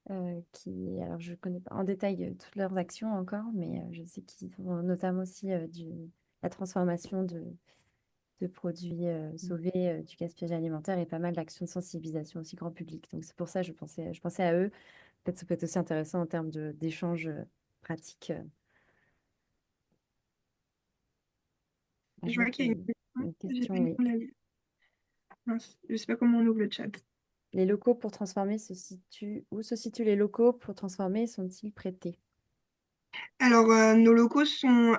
alors je connais pas en détail toutes leurs actions encore, mais je sais qu'ils font notamment aussi la transformation de produits sauvés du gaspillage alimentaire et pas mal d'actions de sensibilisation aussi grand public. Donc c'est pour ça que je pensais à eux. Peut-être ça peut être aussi intéressant en termes d'échanges pratiques Je vois avec qu'il y a une j'ai question, pas eu le oui. temps de la lire. Mince, je sais pas comment on ouvre le chat. Les locaux pour transformer où se situent les locaux pour transformer sont-ils prêtés? Alors, nos locaux sont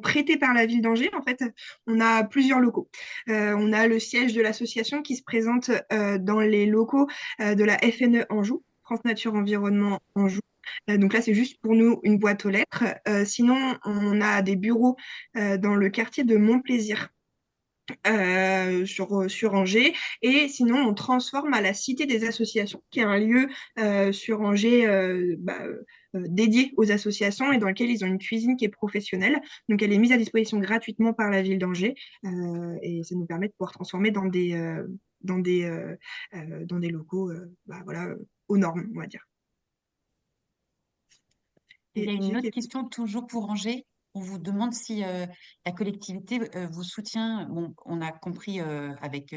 prêtés par la ville d'Angers. En fait, on a plusieurs locaux. On a le siège de l'association qui se présente dans les locaux de la FNE Anjou, France Nature Environnement Anjou. Donc là, c'est juste pour nous une boîte aux lettres. Sinon, on a des bureaux dans le quartier de Montplaisir sur Angers. Et sinon, on transforme à la Cité des associations, qui est un lieu sur Angers dédié aux associations et dans lequel ils ont une cuisine qui est professionnelle. Donc, elle est mise à disposition gratuitement par la ville d'Angers et ça nous permet de pouvoir transformer dans des, dans des locaux voilà, aux normes, on va dire. Il y a Et une j'ai autre question toujours pour Angers. On vous demande si la collectivité vous soutient. Bon, on a compris avec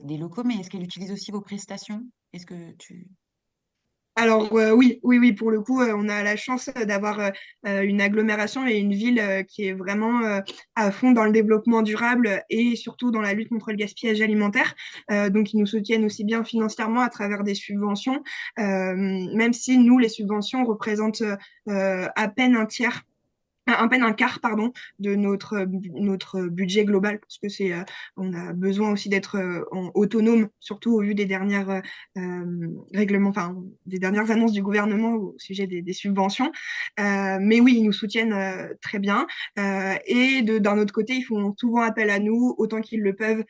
des locaux, mais est-ce qu'elle utilise aussi vos prestations? Est-ce que tu... Alors oui, pour le coup, on a la chance d'avoir une agglomération et une ville qui est vraiment à fond dans le développement durable et surtout dans la lutte contre le gaspillage alimentaire. Donc, ils nous soutiennent aussi bien financièrement à travers des subventions, même si nous, les subventions représentent à peine un tiers à peine un quart, pardon, de notre budget global, parce que on a besoin aussi d'être autonome, surtout au vu des dernières règlements, enfin, des dernières annonces du gouvernement au sujet des subventions. Mais oui, ils nous soutiennent très bien. Et d'un autre côté, ils font souvent appel à nous, autant qu'ils le peuvent,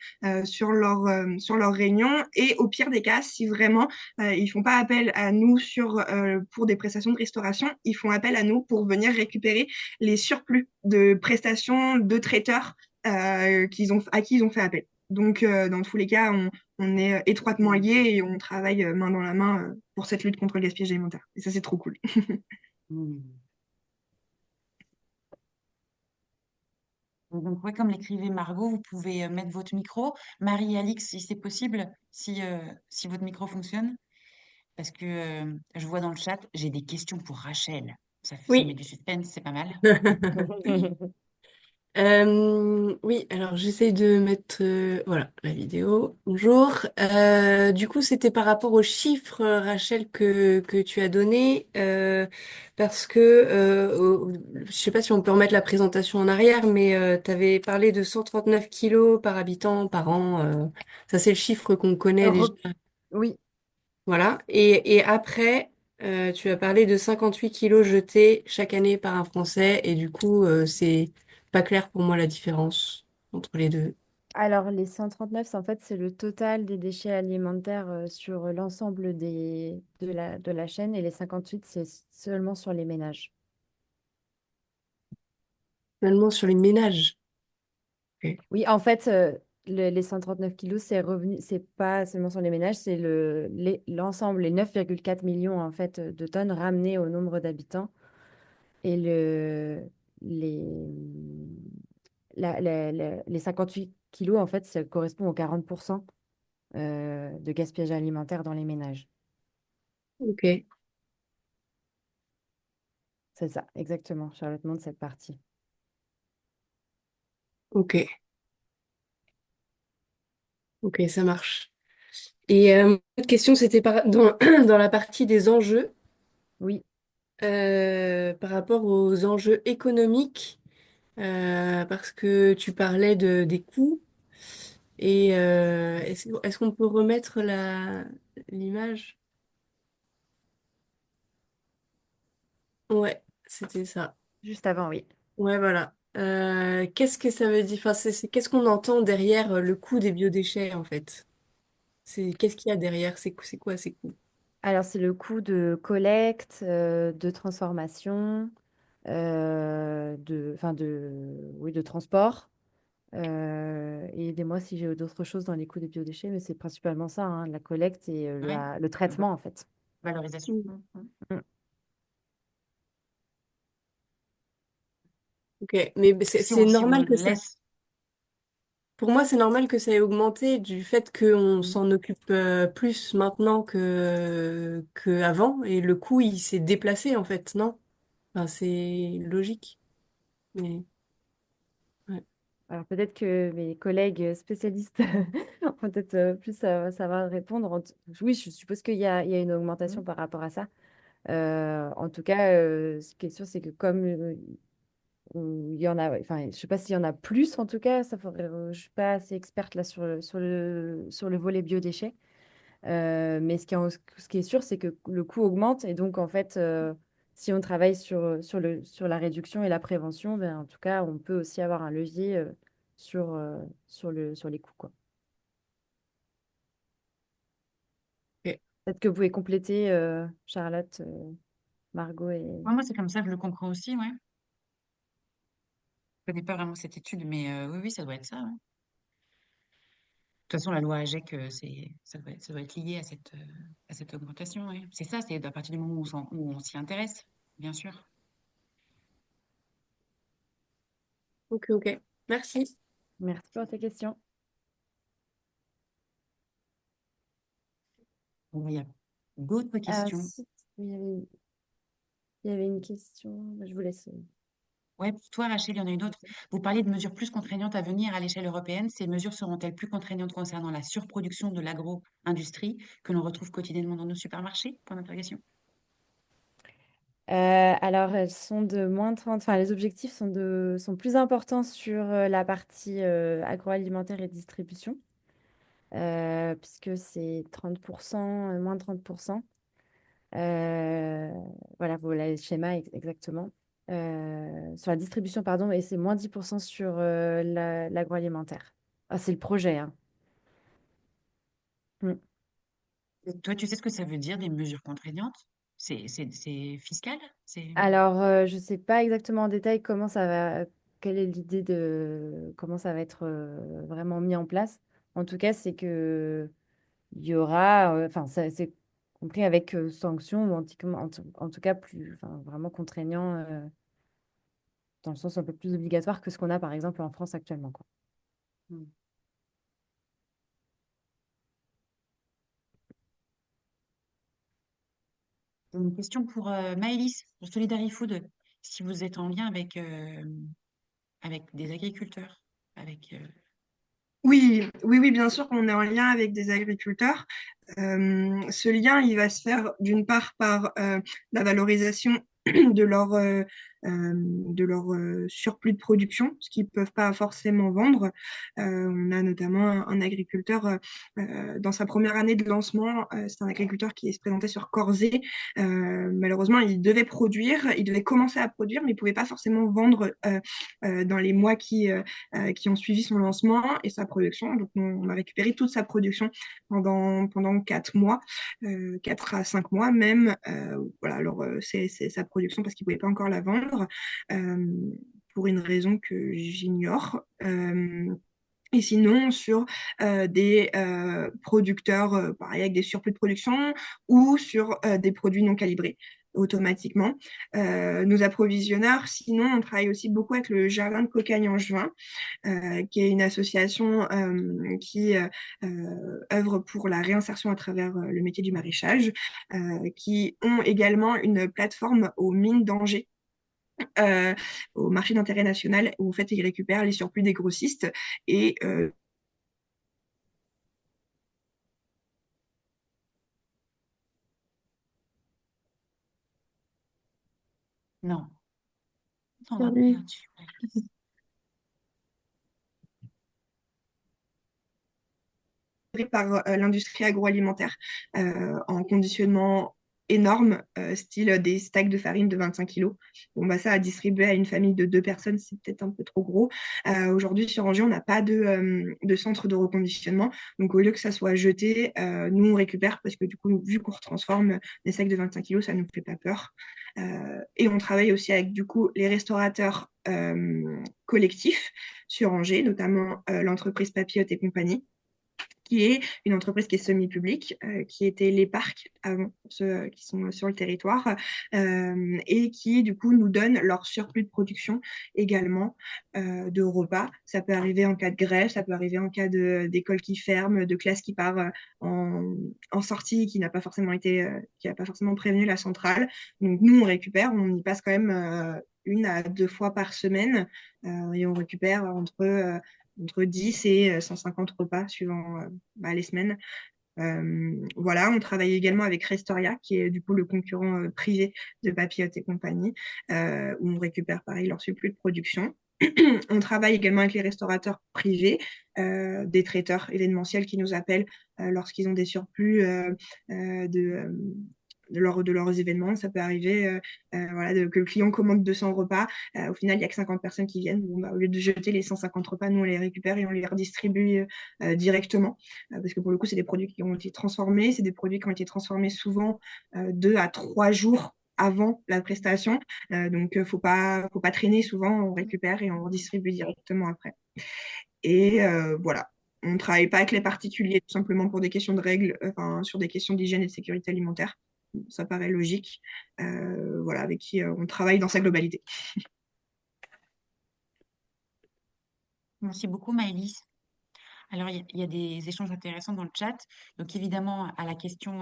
sur leurs réunions. Et au pire des cas, si vraiment ils font pas appel à nous pour des prestations de restauration, ils font appel à nous pour venir récupérer les surplus de prestations de traiteurs à qui ils ont fait appel. Donc, dans tous les cas, on est étroitement liés et on travaille main dans la main pour cette lutte contre le gaspillage alimentaire. Et ça, c'est trop cool. Hmm. Donc, ouais, comme l'écrivait Margot, vous pouvez mettre votre micro. Marie et Alix, si c'est possible, si votre micro fonctionne. Parce que je vois dans le chat, j'ai des questions pour Rachel. Ça met Oui. du suspense, c'est pas mal. Oui, alors j'essaye de mettre voilà la vidéo. Bonjour. Du coup, c'était par rapport aux chiffres, Rachel, que tu as donné, parce que je sais pas si on peut remettre la présentation en arrière, mais tu avais parlé de 139 kilos par habitant par an. Ça, c'est le chiffre qu'on connaît déjà. Europe- Oui, Voilà. Et après, tu as parlé de 58 kilos jetés chaque année par un Français. Et du coup, c'est pas clair pour moi la différence entre les deux. alors les 139, en fait, c'est le total des déchets alimentaires sur l'ensemble de la chaîne et les 58, c'est seulement sur les ménages. Seulement sur les ménages. Ok. Oui, en fait, les 139 kilos, c'est pas seulement sur les ménages, c'est l'ensemble, les 9,4 millions en fait, de tonnes ramenées au nombre d'habitants. Et les, les 58 kilos, en fait, ça correspond aux 40% de gaspillage alimentaire dans les ménages. Ok. C'est ça, exactement. Charlotte montre cette partie. Ok. Ok, ça marche. Et autre question, c'était dans la partie des enjeux, Oui. par rapport aux enjeux économiques, parce que tu parlais des coûts. Et est-ce qu'on peut remettre l'image? Ouais, c'était ça. Juste avant, oui. Ouais, voilà. Qu'est-ce que ça veut dire? Enfin, qu'est-ce qu'on entend derrière le coût des biodéchets, en fait? Qu'est-ce qu'il y a derrière? C'est quoi ces coûts? Alors, c'est le coût de collecte, de transformation, oui, de transport. Et aidez-moi si j'ai d'autres choses dans les coûts des biodéchets, mais c'est principalement ça, hein, la collecte et Ouais. le traitement, en fait. Valorisation. Mm. Mm. Ok, mais c'est Si on normal que ça. laisse... Pour moi, c'est normal que ça ait augmenté du fait qu'on s'en occupe plus maintenant que avant, et le coût il s'est déplacé en fait, non? Enfin, c'est logique. Mais ouais. Alors peut-être que mes collègues spécialistes vont peut-être plus savoir répondre. Oui, je suppose qu'il y a une augmentation par rapport à ça. En tout cas, ce qui est sûr, c'est que comme il y en a, enfin, je sais pas s'il y en a plus, en tout cas, ça faudrait, je suis pas assez experte là sur le volet biodéchets. Mais ce qui est sûr, c'est que le coût augmente et donc en fait, si on travaille sur la réduction et la prévention, ben, en tout cas, on peut aussi avoir un levier sur les coûts, quoi. Ok. Peut-être que vous pouvez compléter, Charlotte, Margot et... Ouais, moi, c'est comme ça que je le comprends aussi, ouais. Je connais pas vraiment cette étude, mais oui, oui, ça doit être ça, ouais. De toute façon, la loi AGEC, ça doit être lié à cette augmentation, ouais. C'est ça, c'est à partir du moment où on s'y intéresse, bien sûr. Ok, ok. Merci. Merci pour tes questions. Bon, il y a d'autres questions. Ensuite, il y avait une question, je vous laisse. Ouais, pour toi, Rachel, il y en a une autre. Vous parliez de mesures plus contraignantes à venir à l'échelle européenne. Ces mesures seront-elles plus contraignantes concernant la surproduction de l'agro-industrie que l'on retrouve quotidiennement dans nos supermarchés? Point d'interrogation. Alors, elles sont de moins 30, enfin, les objectifs sont plus importants sur la partie agroalimentaire et distribution, puisque c'est 30%, moins de 30%. Euh, voilà, voilà le schéma exactement. Sur la distribution, pardon, et c'est moins 10% sur l'agroalimentaire. Ah, c'est le projet, hein. Mm. Et toi, tu sais ce que ça veut dire, des mesures contraignantes? C'est fiscal? C'est... Alors, je ne sais pas exactement en détail quelle est l'idée de comment ça va être vraiment mis en place. En tout cas, c'est que il y aura, enfin, c'est compris avec sanctions ou en tout cas plus, enfin, vraiment contraignant dans le sens un peu plus obligatoire que ce qu'on a par exemple en France actuellement, quoi. Hmm. Une question pour Maëlys, pour Solidarifood. Si vous êtes en lien avec des agriculteurs, avec... Oui, oui, oui, bien sûr qu'on est en lien avec des agriculteurs. Ce lien, il va se faire d'une part par la valorisation de leur surplus de production, ce qu'ils ne peuvent pas forcément vendre. On a notamment un agriculteur dans sa première année de lancement, c'est un agriculteur qui se présentait sur Corset. Malheureusement, il devait produire, il devait commencer à produire, mais il ne pouvait pas forcément vendre dans les mois qui ont suivi son lancement et sa production. Donc, on a récupéré toute sa production pendant 4 mois, 4 à 5 mois même. Voilà, alors c'est sa production parce qu'il ne pouvait pas encore la vendre pour une raison que j'ignore. Et sinon, sur des producteurs, pareil, avec des surplus de production ou sur des produits non calibrés automatiquement. Nos approvisionneurs, sinon, on travaille aussi beaucoup avec le Jardin de Cocagne-en-Juin, qui est une association qui œuvre pour la réinsertion à travers le métier du maraîchage, qui ont également une plateforme aux mines d'Angers, au marché d'intérêt national, où en fait ils récupèrent les surplus des grossistes et Non, on a Salut. perdu. par l'industrie agroalimentaire en conditionnement énorme, style des stacks de farine de 25 kilos. Bon, bah, ça, à distribuer à une famille de 2 personnes, c'est peut-être un peu trop gros. Aujourd'hui, sur Angers, on n'a pas de centre de reconditionnement. Donc, au lieu que ça soit jeté, nous, on récupère parce que du coup, vu qu'on retransforme des sacs de 25 kilos, ça ne nous fait pas peur. Et on travaille aussi avec du coup les restaurateurs collectifs sur Angers, notamment l'entreprise Papillote et compagnie, qui est une entreprise qui est semi-publique, qui était les parcs avant, pour ceux qui sont sur le territoire, et qui du coup nous donne leur surplus de production également de repas. Ça peut arriver en cas de grève, ça peut arriver en cas d'école qui ferme, de classe qui part en sortie, qui n'a pas forcément qui n'a pas forcément prévenu la centrale. Donc nous on récupère, on y passe quand même 1 à 2 fois par semaine et on récupère entre 10 et 150 repas suivant les semaines. Voilà, on travaille également avec Restoria, qui est du coup le concurrent privé de Papillote et compagnie, où on récupère pareil leur surplus de production. On travaille également avec les restaurateurs privés, des traiteurs événementiels qui nous appellent lorsqu'ils ont des surplus de leurs événements. Ça peut arriver voilà, que le client commande 200 repas. Au final, il n'y a que 50 personnes qui viennent. Bon, bah, au lieu de jeter les 150 repas, nous, on les récupère et on les redistribue directement. Parce que pour le coup, c'est des produits qui ont été transformés. C'est des produits qui ont été transformés souvent 2 à 3 jours avant la prestation. Donc, faut pas traîner souvent. On récupère et on redistribue directement après. Et voilà. On ne travaille pas avec les particuliers tout simplement pour des questions de règles, enfin, sur des questions d'hygiène et de sécurité alimentaire. Ça paraît logique. Voilà, avec qui on travaille dans sa globalité. Merci beaucoup, Maëlys. Alors, il y a des échanges intéressants dans le chat. Donc, évidemment, à la question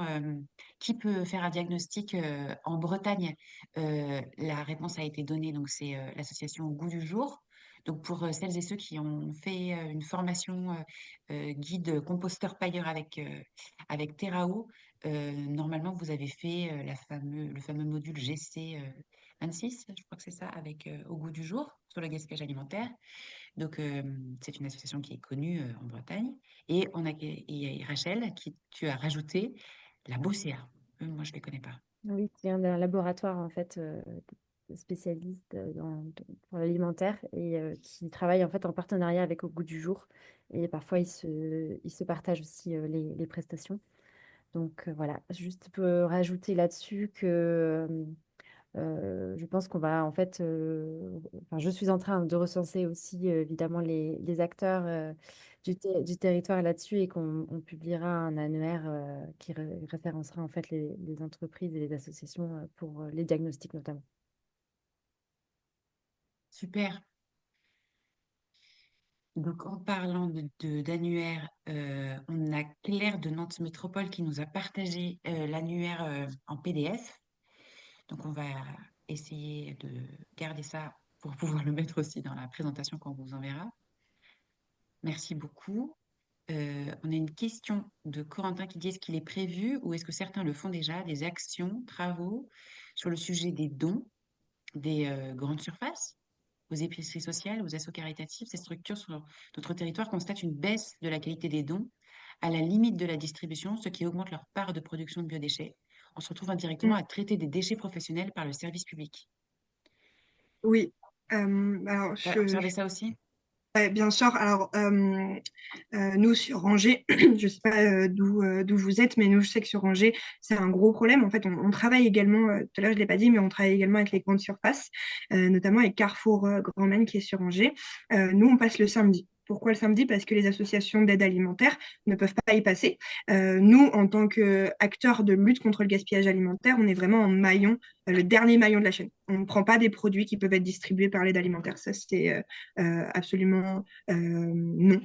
qui peut faire un diagnostic en Bretagne, la réponse a été donnée. Donc, c'est l'association Au Goût du Jour. Donc, pour celles et ceux qui ont fait une formation guide composteur pailleur avec Terrao, normalement, vous avez fait le fameux module GC 26, je crois que c'est ça, avec Au Goût du Jour sur le gaspillage alimentaire. Donc, c'est une association qui est connue en Bretagne. Et Rachel, qui tu as rajouté la BOCA. Moi, je ne les connais pas. Oui, qui vient d'un laboratoire en fait spécialiste pour l'alimentaire et qui travaille en fait en partenariat avec Au Goût du Jour. Et parfois, ils se partagent aussi les prestations. Donc voilà, juste pour rajouter là-dessus que je pense qu'on va en fait, enfin, je suis en train de recenser aussi évidemment les acteurs du territoire là-dessus et qu'on publiera un annuaire qui référencera en fait les entreprises et les associations pour les diagnostics notamment. Super. Donc, en parlant d'annuaire, on a Claire de Nantes Métropole qui nous a partagé l'annuaire en PDF. Donc, on va essayer de garder ça pour pouvoir le mettre aussi dans la présentation qu'on vous enverra. Merci beaucoup. On a une question de Corentin qui dit est-ce qu'il est prévu ou est-ce que certains le font déjà, des actions, travaux sur le sujet des dons des grandes surfaces aux épiceries sociales, aux assos caritatifs. Ces structures sur notre territoire constatent une baisse de la qualité des dons à la limite de la distribution, ce qui augmente leur part de production de biodéchets. On se retrouve indirectement à traiter des déchets professionnels par le service public. Oui. Alors, Tu as observé ça aussi? ouais, bien sûr. Alors, nous, sur Angers, je ne sais pas d'où vous êtes, mais nous, je sais que sur Angers, c'est un gros problème. En fait, on travaille également, tout à l'heure, je ne l'ai pas dit, mais on travaille également avec les grandes surfaces, notamment avec Carrefour Grand Maine qui est sur Angers. Nous, on passe le samedi. Pourquoi le samedi? Parce que les associations d'aide alimentaire ne peuvent pas y passer. Nous, en tant qu'acteurs de lutte contre le gaspillage alimentaire, on est vraiment en maillon, le dernier maillon de la chaîne. On ne prend pas des produits qui peuvent être distribués par l'aide alimentaire. Ça, c'est absolument non.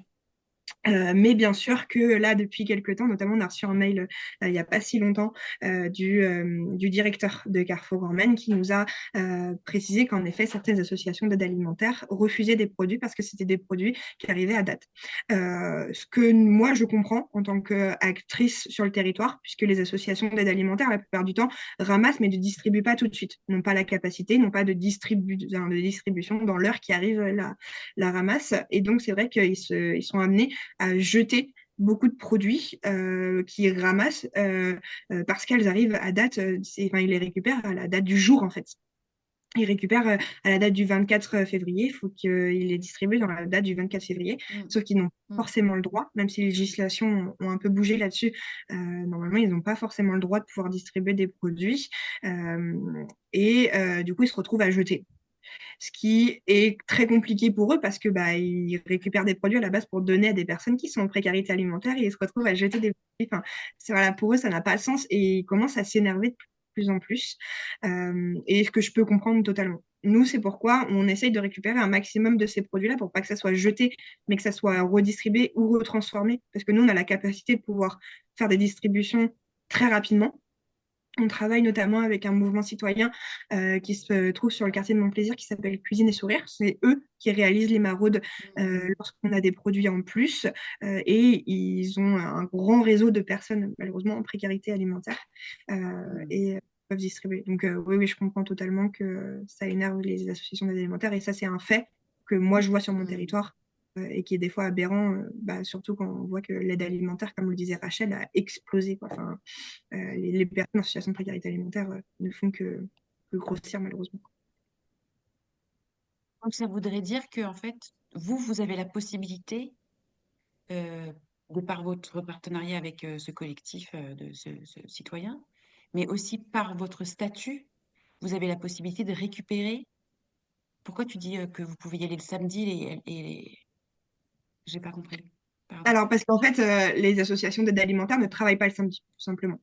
Mais bien sûr que là, depuis quelques temps, notamment, on a reçu un mail il n'y a pas si longtemps du directeur de Carrefour Gourmand qui nous a précisé qu'en effet, certaines associations d'aide alimentaire refusaient des produits parce que c'était des produits qui arrivaient à date. Ce que moi, je comprends en tant qu'actrice sur le territoire, puisque les associations d'aide alimentaire, la plupart du temps, ramassent mais ne distribuent pas tout de suite, n'ont pas la capacité, n'ont pas de distribution dans l'heure qui arrive la ramasse. Et donc, c'est vrai qu'ils sont amenés à jeter beaucoup de produits qu'ils ramassent parce qu'elles arrivent à date, enfin, ils les récupèrent à la date du jour en fait. Ils récupèrent à la date du 24 février, il faut qu'ils les distribuent dans la date du 24 février, sauf qu'ils n'ont pas forcément le droit, même si les législations ont un peu bougé là-dessus, normalement ils n'ont pas forcément le droit de pouvoir distribuer des produits et du coup ils se retrouvent à jeter. Ce qui est très compliqué pour eux parce que ils récupèrent des produits à la base pour donner à des personnes qui sont en précarité alimentaire et ils se retrouvent à jeter des produits. Enfin, voilà, pour eux, ça n'a pas de sens et ils commencent à s'énerver de plus en plus. Et ce que je peux comprendre totalement. Nous, c'est pourquoi on essaye de récupérer un maximum de ces produits-là pour pas que ça soit jeté, mais que ça soit redistribué ou retransformé. Parce que nous, on a la capacité de pouvoir faire des distributions très rapidement. On travaille notamment avec un mouvement citoyen qui se trouve sur le quartier de Montplaisir qui s'appelle Cuisine et Sourire. C'est eux qui réalisent les maraudes lorsqu'on a des produits en plus et ils ont un grand réseau de personnes malheureusement en précarité alimentaire et peuvent distribuer. Donc oui, oui, je comprends totalement que ça énerve les associations d'aide alimentaire et ça c'est un fait que moi je vois sur mon territoire et qui est des fois aberrant, surtout quand on voit que l'aide alimentaire, comme le disait Rachel, a explosé, quoi. Enfin, les personnes en situation de précarité alimentaire ne font que grossir malheureusement. Donc, ça voudrait dire que, en fait, vous avez la possibilité, euh, de par votre partenariat avec ce collectif de ce citoyen, mais aussi par votre statut, vous avez la possibilité de récupérer. Pourquoi tu dis que vous pouvez y aller le samedi J'ai pas compris. Pardon. Alors, parce qu'en fait, les associations d'aide alimentaire ne travaillent pas le samedi, tout simplement.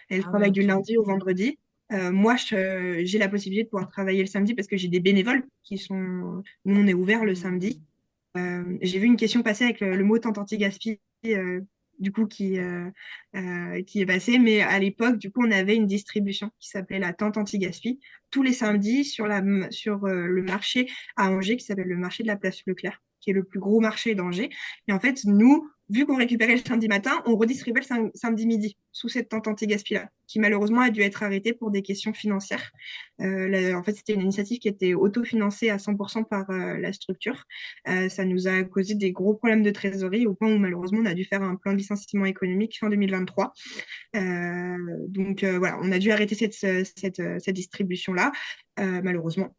Elles Ah ouais, travaillent du ok. lundi au vendredi. Moi, j'ai la possibilité de pouvoir travailler le samedi parce que j'ai des bénévoles qui sont. Nous, on est ouvert le samedi. J'ai vu une question passer avec le mot tente anti-gaspi, du coup, qui est passé. Mais à l'époque, du coup, on avait une distribution qui s'appelait la tente anti-gaspi tous les samedis sur le marché à Angers qui s'appelle le marché de la place Leclerc, qui est le plus gros marché d'Angers. Et en fait, nous, vu qu'on récupérait le samedi matin, on redistribuait le samedi midi sous cette tente anti-gaspi-là, qui malheureusement a dû être arrêtée pour des questions financières. En fait, c'était une initiative qui était autofinancée à 100% par la structure. Ça nous a causé des gros problèmes de trésorerie au point où malheureusement on a dû faire un plan de licenciement économique fin 2023. Voilà, on a dû arrêter cette distribution-là, malheureusement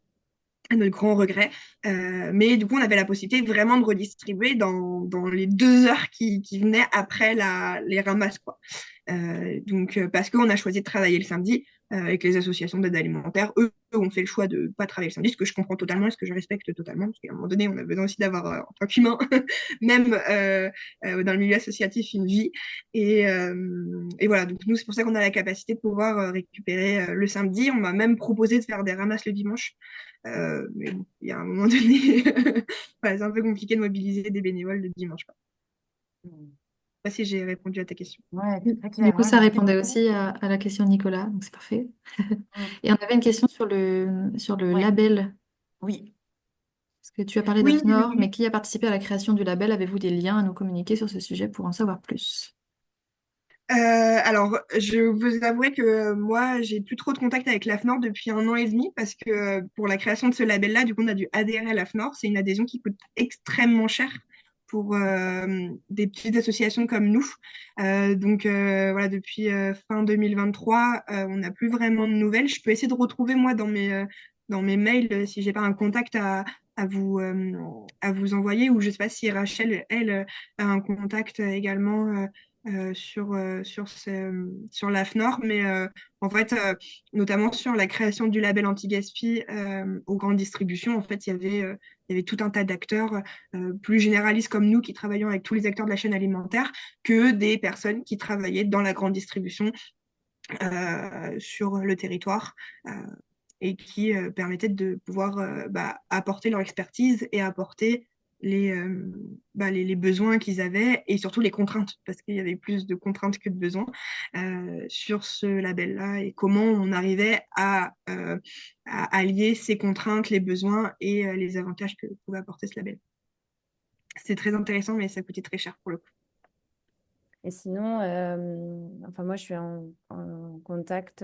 à notre grand regret. Mais du coup, on avait la possibilité vraiment de redistribuer dans les 2 heures qui venaient après les ramasses, quoi. Parce qu'on a choisi de travailler le samedi avec les associations d'aide alimentaire, eux ont fait le choix de ne pas travailler le samedi, ce que je comprends totalement et ce que je respecte totalement, parce qu'à un moment donné, on a besoin aussi d'avoir, en tant qu'humain, même dans le milieu associatif, une vie. Et voilà, donc nous, c'est pour ça qu'on a la capacité de pouvoir récupérer le samedi. On m'a même proposé de faire des ramasses le dimanche. Mais bon, il y a un moment donné, voilà, c'est un peu compliqué de mobiliser des bénévoles le dimanche. Je ne sais pas si j'ai répondu à ta question. Ouais, c'est très Du clair. coup, Ouais, ça merci répondait beaucoup. aussi à la question de Nicolas, donc c'est parfait. Mm. Et on avait une question sur le Ouais, label. oui. Parce que tu as parlé Oui, d'AFNOR, mais qui a participé à la création du label? Avez-vous des liens à nous communiquer sur ce sujet pour en savoir plus? alors, je vous avouer que moi, j'ai plus trop de contact avec l'AFNOR depuis 1 an et demi parce que pour la création de ce label-là, du coup, on a dû adhérer à l'AFNOR. C'est une adhésion qui coûte extrêmement cher pour des petites associations comme nous. Voilà, depuis fin 2023, on n'a plus vraiment de nouvelles. Je peux essayer de retrouver, moi, dans mes mails, si j'ai pas un contact à vous envoyer, ou je sais pas si Rachel, elle, a un contact également. Sur l'AFNOR, mais en fait, notamment sur la création du label anti-gaspi aux grandes distributions, en fait, il y avait tout un tas d'acteurs plus généralistes comme nous qui travaillons avec tous les acteurs de la chaîne alimentaire que des personnes qui travaillaient dans la grande distribution sur le territoire. Et qui permettaient de pouvoir apporter leur expertise et apporter les besoins qu'ils avaient et surtout les contraintes, parce qu'il y avait plus de contraintes que de besoins sur ce label-là et comment on arrivait à allier ces contraintes, les besoins et les avantages que pouvait apporter ce label. C'est très intéressant, mais ça coûtait très cher pour le coup. Et sinon, enfin moi je suis en contact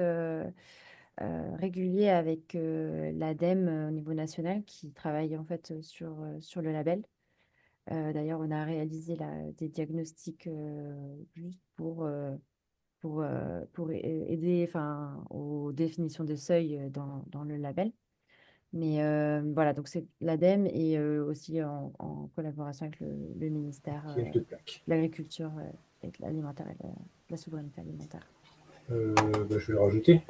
régulier avec l'ADEME au niveau national qui travaille en fait sur le label. D'ailleurs, on a réalisé des diagnostics juste pour aider enfin, aux définitions de seuil dans le label. Mais voilà, donc c'est l'ADEME et aussi en collaboration avec le ministère de l'Agriculture et de l'Alimentaire et de la Souveraineté alimentaire. Je vais le rajouter.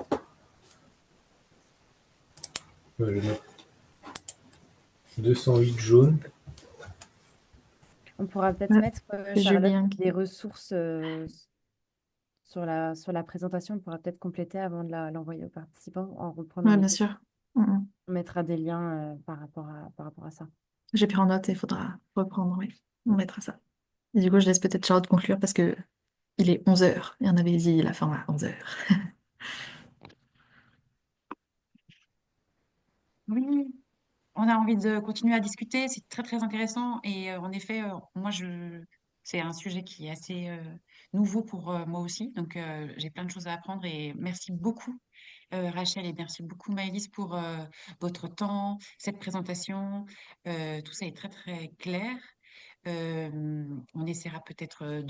Je note 208 jaunes. On pourra peut-être Ah, mettre, c'est Charlotte, Julien des ressources sur la présentation. On pourra peut-être compléter avant de l'envoyer aux participants en reprenant Oui, les bien questions. sûr. Mm. On mettra des liens par rapport à ça. J'ai pris en note et il faudra reprendre, oui. On mettra ça. Et du coup, je laisse peut-être Charlotte conclure parce que il est 11 heures et on avait dit la fin à 11 heures. Oui, on a envie de continuer à discuter, c'est très très intéressant et en effet, c'est un sujet qui est assez nouveau pour moi aussi, donc j'ai plein de choses à apprendre et merci beaucoup Rachel et merci beaucoup Maëlys pour votre temps, cette présentation. Tout ça est très très clair. On essaiera peut-être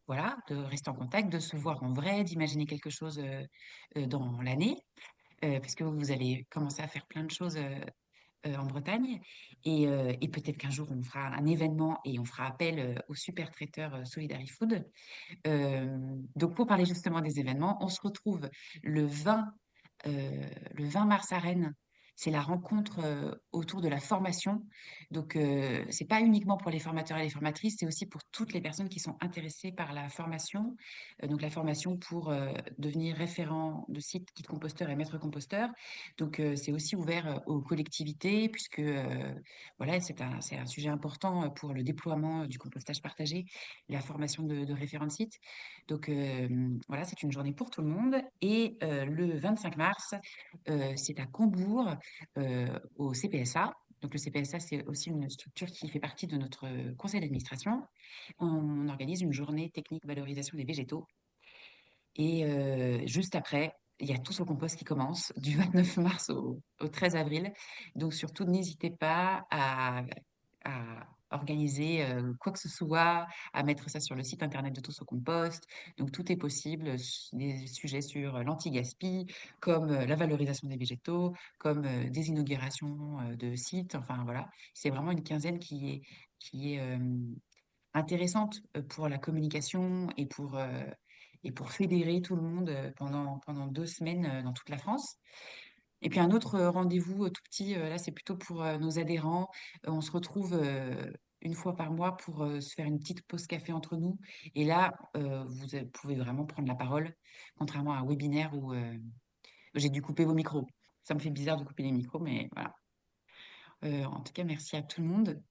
voilà, de rester en contact, de se voir en vrai, d'imaginer quelque chose dans l'année, puisque vous allez commencer à faire plein de choses en Bretagne. Et peut-être qu'un jour, on fera un événement et on fera appel au super traiteur Solidary Food. Donc, pour parler justement des événements, on se retrouve le 20, le 20 mars à Rennes. C'est la rencontre autour de la formation. Donc, c'est pas uniquement pour les formateurs et les formatrices, c'est aussi pour toutes les personnes qui sont intéressées par la formation. Donc, la formation pour devenir référent de site, guide composteur et maître composteur. Donc, c'est aussi ouvert aux collectivités, puisque voilà, c'est un sujet important pour le déploiement du compostage partagé, la formation de référents de site. Donc, voilà, c'est une journée pour tout le monde. Et le 25 mars, c'est à Combourg, au CPSA. Donc, le CPSA, c'est aussi une structure qui fait partie de notre conseil d'administration. On organise une journée technique valorisation des végétaux. Et juste après, il y a Tous au compost qui commence du 29 mars au 13 avril. Donc surtout, n'hésitez pas à organiser quoi que ce soit, à mettre ça sur le site internet de Tous au compost. Donc tout est possible, des sujets sur l'anti-gaspi, comme la valorisation des végétaux, comme des inaugurations de sites. Enfin voilà, c'est vraiment une quinzaine qui est intéressante pour la communication et pour fédérer tout le monde pendant 2 semaines dans toute la France. Et puis un autre rendez-vous tout petit, là c'est plutôt pour nos adhérents. On se retrouve une fois par mois pour se faire une petite pause café entre nous. Et là, vous pouvez vraiment prendre la parole, contrairement à un webinaire où j'ai dû couper vos micros. Ça me fait bizarre de couper les micros, mais voilà. En tout cas, merci à tout le monde.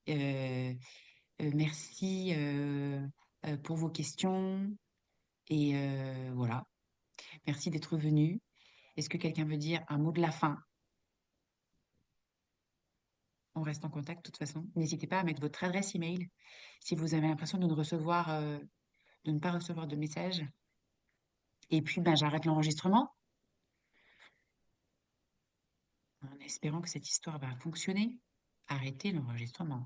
Merci pour vos questions. Et voilà, merci d'être venu. Est-ce que quelqu'un veut dire un mot de la fin? On reste en contact de toute façon. N'hésitez pas à mettre votre adresse email si vous avez l'impression de ne pas recevoir de message. Et puis, ben, j'arrête l'enregistrement en espérant que cette histoire va fonctionner. Arrêtez l'enregistrement.